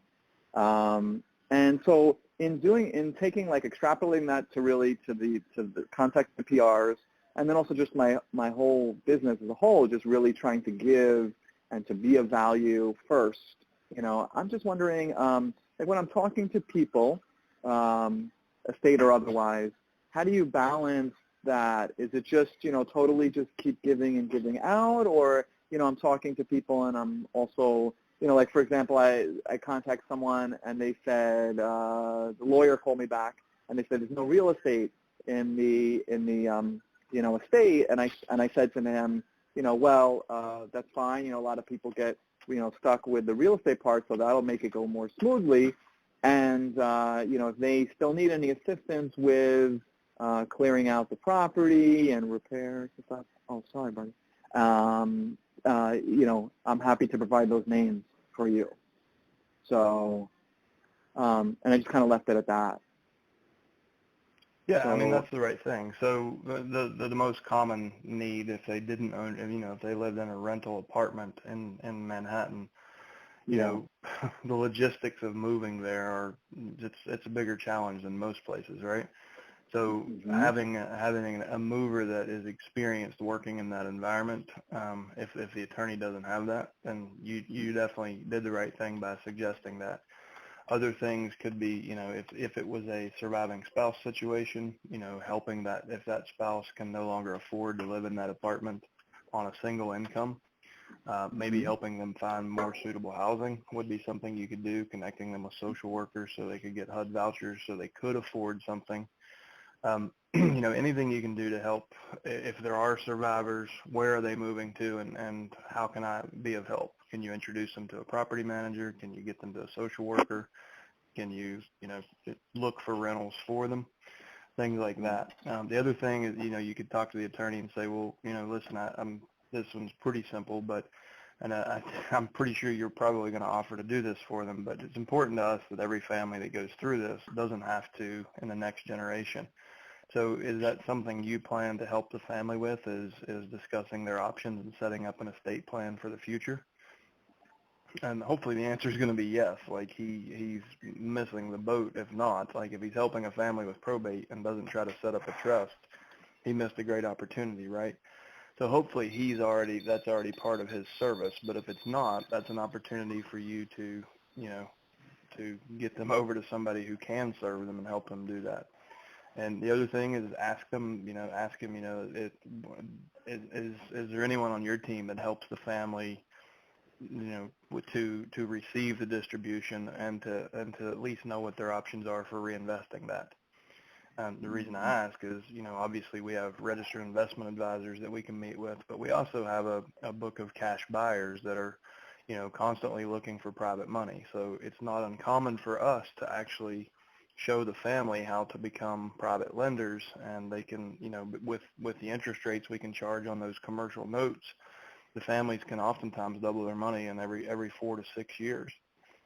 [SPEAKER 11] And so in taking like extrapolating that to the contact the PRs, and then also just my whole business as a whole, just really trying to give and to be of value first, I'm just wondering, like when I'm talking to people, estate or otherwise, how do you balance that? Is it just, totally just keep giving and giving out, or, I'm talking to people and I'm also, like for example, I contact someone and they said, the lawyer called me back and they said there's no real estate in the estate, and I said to them, well, that's fine. A lot of people get, stuck with the real estate part, so that'll make it go more smoothly. And, if they still need any assistance with clearing out the property and repairs and stuff, oh, sorry, buddy. I'm happy to provide those names for you. So, and I just kind of left it at that.
[SPEAKER 2] Yeah,
[SPEAKER 11] so,
[SPEAKER 2] I mean, that's the right thing. So the most common need, if they didn't own, if they lived in a rental apartment in Manhattan, the logistics of moving there are, it's a bigger challenge than most places, right? So having a mover that is experienced working in that environment, if the attorney doesn't have that, then you definitely did the right thing by suggesting that. Other things could be, if it was a surviving spouse situation, helping that if that spouse can no longer afford to live in that apartment on a single income, maybe helping them find more suitable housing would be something you could do, connecting them with social workers so they could get HUD vouchers so they could afford something. Anything you can do to help. If there are survivors, where are they moving to, and how can I be of help? Can you introduce them to a property manager? Can you get them to a social worker? Can you, look for rentals for them? Things like that. The other thing is, you could talk to the attorney and say, well, listen, this one's pretty simple, but, and I'm pretty sure you're probably going to offer to do this for them, but it's important to us that every family that goes through this doesn't have to in the next generation. So is that something you plan to help the family with, is discussing their options and setting up an estate plan for the future? And hopefully the answer is going to be yes. Like he's missing the boat. If not, like if he's helping a family with probate and doesn't try to set up a trust, he missed a great opportunity, right? So hopefully that's already part of his service. But if it's not, that's an opportunity for you to, to get them over to somebody who can serve them and help them do that. And the other thing is ask him, is there anyone on your team that helps the family, to receive the distribution and to at least know what their options are for reinvesting that. The reason I ask is, obviously we have registered investment advisors that we can meet with, but we also have a book of cash buyers that are, constantly looking for private money. So it's not uncommon for us to actually show the family how to become private lenders, and they can, with the interest rates we can charge on those commercial notes, the families can oftentimes double their money in every 4 to 6 years.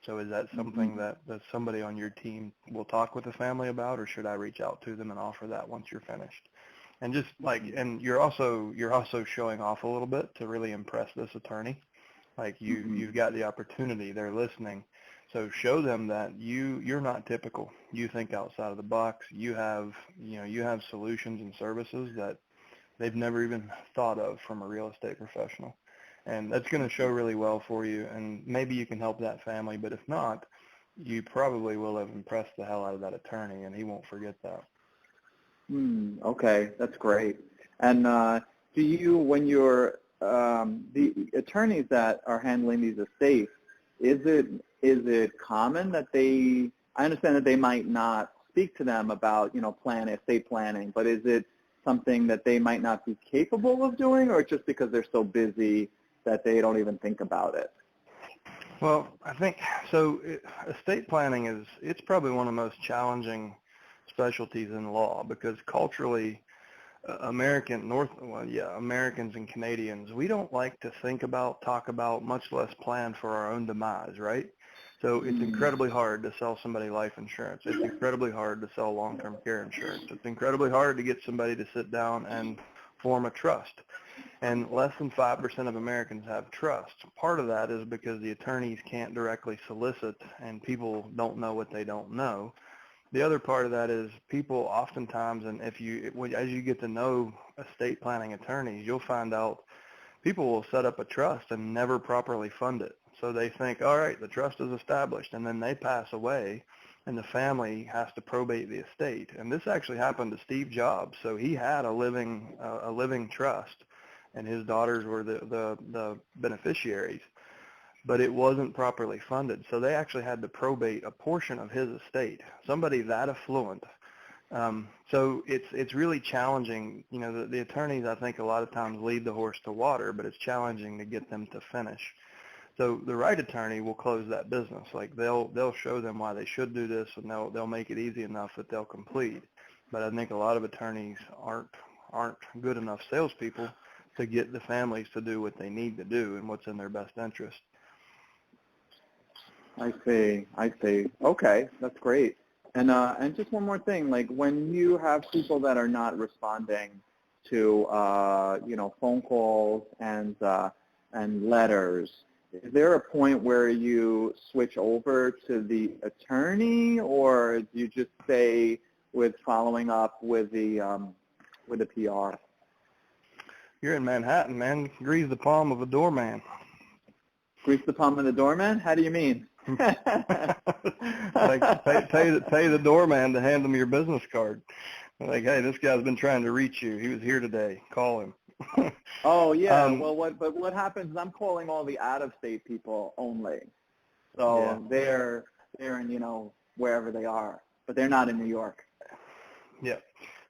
[SPEAKER 2] So is that something that somebody on your team will talk with the family about, or should I reach out to them and offer that once you're finished? And just and you're also showing off a little bit to really impress this attorney. Like you've got the opportunity, they're listening. So show them that you're not typical. You think outside of the box. You have solutions and services that they've never even thought of from a real estate professional. And that's going to show really well for you, and maybe you can help that family, but if not, you probably will have impressed the hell out of that attorney, and he won't forget that.
[SPEAKER 11] Okay, that's great. And do you, when you're, the attorneys that are handling these estates, is it common that I understand that they might not speak to them about, estate planning, but is it something that they might not be capable of doing, or just because they're so busy that they don't even think about it?
[SPEAKER 2] Well, I think so. Estate planning it's probably one of the most challenging specialties in law, because culturally, Americans and Canadians, we don't like to think about, talk about, much less plan for our own demise, right? So it's incredibly hard to sell somebody life insurance. It's incredibly hard to sell long-term care insurance. It's incredibly hard to get somebody to sit down and form a trust. And less than 5% of Americans have trust. Part of that is because the attorneys can't directly solicit, and people don't know what they don't know. The other part of that is people oftentimes, and as you get to know estate planning attorneys, you'll find out people will set up a trust and never properly fund it. So they think, all right, the trust is established, and then they pass away, and the family has to probate the estate. And this actually happened to Steve Jobs. So he had a living trust, and his daughters were the beneficiaries, but it wasn't properly funded. So they actually had to probate a portion of his estate. Somebody that affluent. So it's really challenging. You know, the attorneys, I think, a lot of times lead the horse to water, but it's challenging to get them to finish. So the right attorney will close that business. Like they'll show them why they should do this, and they'll make it easy enough that they'll complete. But I think a lot of attorneys aren't good enough salespeople to get the families to do what they need to do and what's in their best interest.
[SPEAKER 11] I see. Okay, that's great. And just one more thing, like when you have people that are not responding to phone calls and letters, is there a point where you switch over to the attorney, or do you just stay with following up with the PR?
[SPEAKER 2] You're in Manhattan, man. Grease the palm of a doorman.
[SPEAKER 11] Grease the palm of the doorman? How do you mean?
[SPEAKER 2] Like pay the doorman to hand them your business card. Like, hey, this guy's been trying to reach you. He was here today. Call him.
[SPEAKER 11] Oh yeah. But what happens is I'm calling all the out-of-state people only. So yeah. They're in wherever they are, but they're not in New York. Yeah.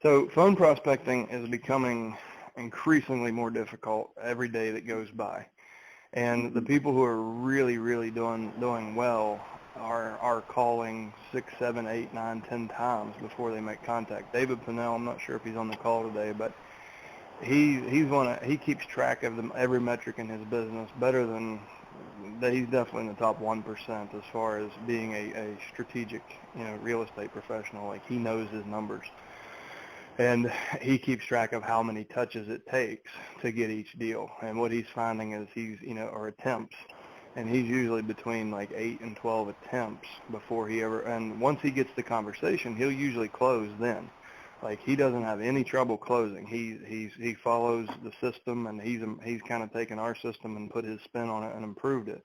[SPEAKER 2] So phone prospecting is becoming increasingly more difficult every day that goes by. And the people who are really, really doing well are calling 6, 7, 8, 9, 10 times before they make contact. David Pinnell, I'm not sure if he's on the call today, but he keeps track of every metric in his business better than he's definitely in the top 1% as far as being a strategic real estate professional. Like he knows his numbers. And he keeps track of how many touches it takes to get each deal. And what he's finding is or attempts. And he's usually between like 8 and 12 attempts before and once he gets the conversation, he'll usually close then. Like he doesn't have any trouble closing. He follows the system, and he's kind of taken our system and put his spin on it and improved it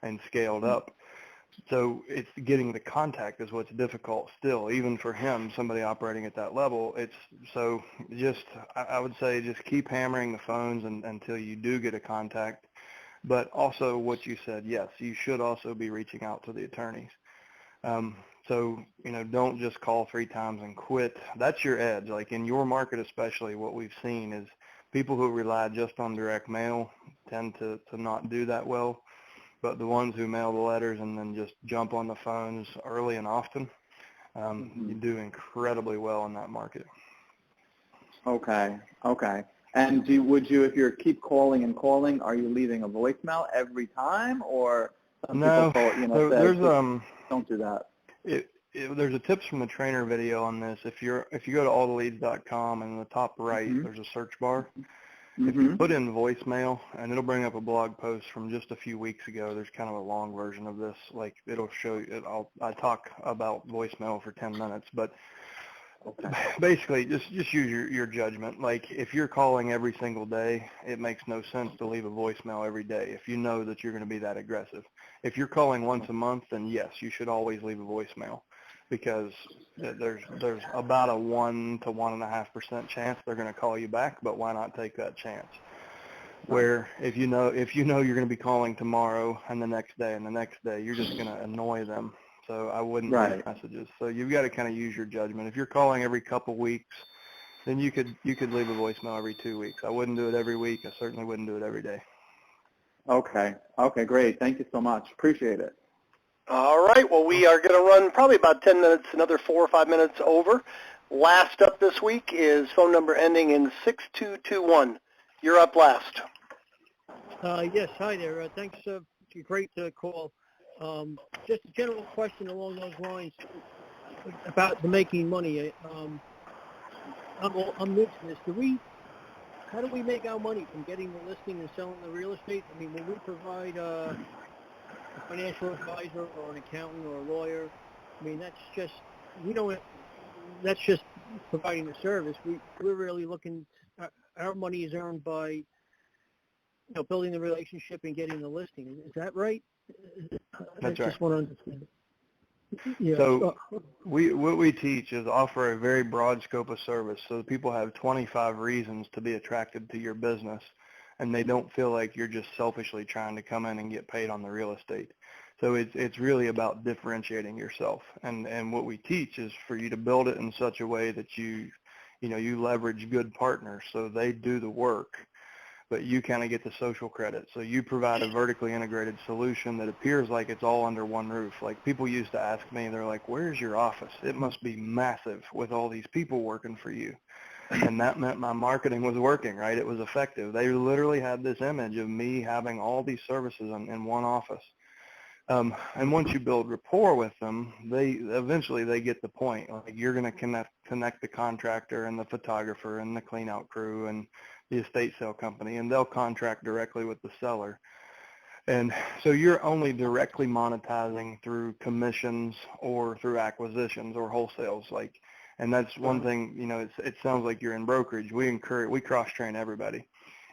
[SPEAKER 2] and scaled up. So it's getting the contact is what's difficult still, even for him, somebody operating at that level. I would say just keep hammering the phones until you do get a contact. But also what you said, yes, you should also be reaching out to the attorneys. So don't just call 3 times and quit. That's your edge. Like in your market especially, what we've seen is people who rely just on direct mail tend to not do that well. But the ones who mail the letters and then just jump on the phones early and often, you do incredibly well in that market.
[SPEAKER 11] Okay. And would you, if you keep calling and calling, are you leaving a voicemail every time, or some
[SPEAKER 2] no?
[SPEAKER 11] People call, don't do that.
[SPEAKER 2] There's a tips from the trainer video on this. If you go to alltheleads.com and in the top right, there's a search bar. If you put in voicemail, and it'll bring up a blog post from just a few weeks ago. There's kind of a long version of this. Like it'll show you. I talk about voicemail for 10 minutes, but basically just use your judgment. Like if you're calling every single day, it makes no sense to leave a voicemail every day if you know that you're going to be that aggressive. If you're calling once a month, then yes, you should always leave a voicemail, because there's about a 1 to 1.5% chance they're going to call you back, but why not take that chance? Where if you know you're going to be calling tomorrow and the next day and the next day, you're just going to annoy them. So I wouldn't leave messages. So you've got to kind of use your judgment. If you're calling every couple weeks, then you could leave a voicemail every 2 weeks. I wouldn't do it every week. I certainly wouldn't do it every day.
[SPEAKER 11] Okay, great. Thank you so much. Appreciate it.
[SPEAKER 1] All right. Well, we are going to run probably about 10 minutes, another 4 or 5 minutes over. Last up this week is phone number ending in 6221. You're up last.
[SPEAKER 12] Yes, hi there. Thanks. Great call. Just a general question along those lines about the making money. I'm new to this. How do we make our money from getting the listing and selling the real estate? I mean, will we provide a financial advisor or an accountant or a lawyer? I mean, that's just providing a service. We're really looking. Our money is earned by building the relationship and getting the listing. Is that right? I just want to understand. Yeah.
[SPEAKER 2] So what we teach is offer a very broad scope of service, so people have 25 reasons to be attracted to your business, and they don't feel like you're just selfishly trying to come in and get paid on the real estate. So it's really about differentiating yourself, and what we teach is for you to build it in such a way that you leverage good partners, so they do the work, but you kind of get the social credit. So you provide a vertically integrated solution that appears like it's all under one roof. Like people used to ask me, they're like, where's your office? It must be massive with all these people working for you. And that meant my marketing was working, right? It was effective. They literally had this image of me having all these services in one office. And once you build rapport with them, eventually they get the point. Like you're going to connect the contractor and the photographer and the clean out crew and the estate sale company, and they'll contract directly with the seller. And so you're only directly monetizing through commissions or through acquisitions or wholesales. And that's one thing, it sounds like you're in brokerage. We cross-train everybody.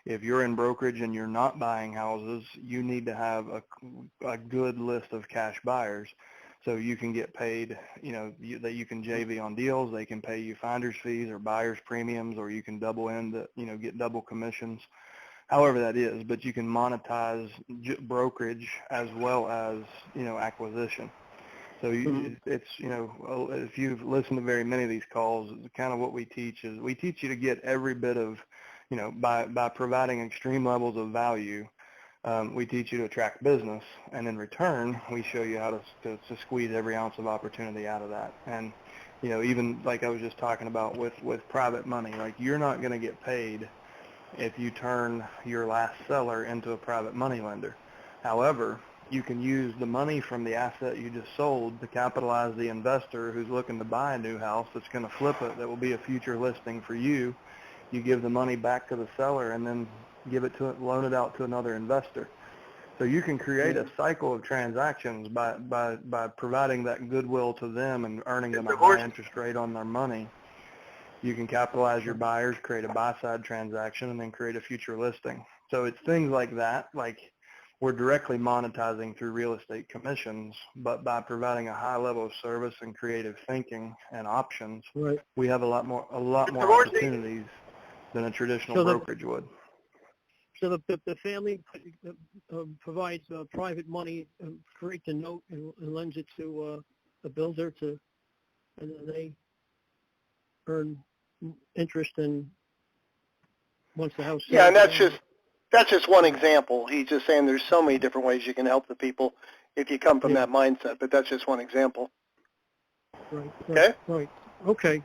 [SPEAKER 2] If you're in brokerage and you're not buying houses, you need to have a good list of cash buyers so you can get paid, that you can JV on deals. They can pay you finder's fees or buyer's premiums, or you can double get double commissions, however that is. But you can monetize brokerage as well as, acquisition. So it's, if you've listened to very many of these calls, kind of what we teach is we teach you to get every bit of, by providing extreme levels of value, we teach you to attract business, and in return, we show you how to squeeze every ounce of opportunity out of that. And, even like I was just talking about with private money, like you're not going to get paid if you turn your last seller into a private money lender. However, you can use the money from the asset you just sold to capitalize the investor who's looking to buy a new house that's going to flip it, that will be a future listing for you. You give the money back to the seller and then loan it out to another investor. So you can create a cycle of transactions by providing that goodwill to them and earning them a high interest rate on their money. You can capitalize your buyers, create a buy-side transaction, and then create a future listing. So it's things like that, like we're directly monetizing through real estate commissions, but by providing a high level of service and creative thinking and options,
[SPEAKER 12] right,
[SPEAKER 2] we have a lot more opportunities than a traditional brokerage would.
[SPEAKER 12] So the family provides private money, creates a note, and lends it to a builder and then they earn interest in once the house.
[SPEAKER 1] Yeah, and that's just one example. He's just saying there's so many different ways you can help the people if you come from that mindset, but that's just one example.
[SPEAKER 12] Right.
[SPEAKER 1] Okay?
[SPEAKER 12] Right. Okay.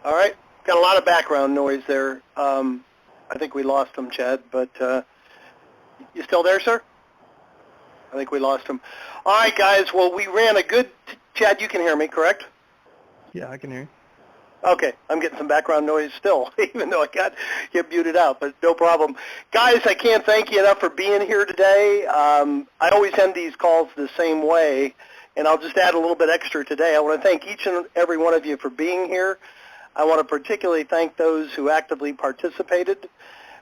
[SPEAKER 1] All right. Got a lot of background noise there. I think we lost him, Chad, but you still there, sir? I think we lost him. All right, guys. Well, we ran a good Chad, you can hear me, correct?
[SPEAKER 2] Yeah, I can hear you.
[SPEAKER 1] Okay, I'm getting some background noise still, even though I got muted out, but no problem. Guys, I can't thank you enough for being here today. I always end these calls the same way, and I'll just add a little bit extra today. I want to thank each and every one of you for being here. I want to particularly thank those who actively participated.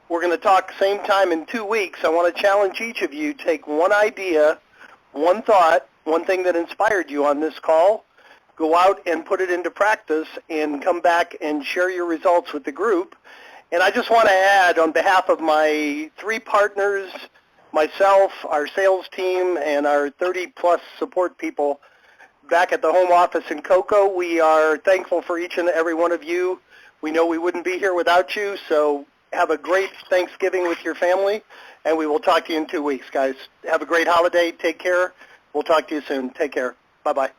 [SPEAKER 1] We're going to talk same time in 2 weeks. I want to challenge each of you, take one idea, one thought, one thing that inspired you on this call, go out and put it into practice and come back and share your results with the group. And I just want to add, on behalf of my 3 partners, myself, our sales team, and our 30-plus support people back at the home office in Cocoa, we are thankful for each and every one of you. We know we wouldn't be here without you, so have a great Thanksgiving with your family, and we will talk to you in 2 weeks, guys. Have a great holiday. Take care. We'll talk to you soon. Take care. Bye-bye.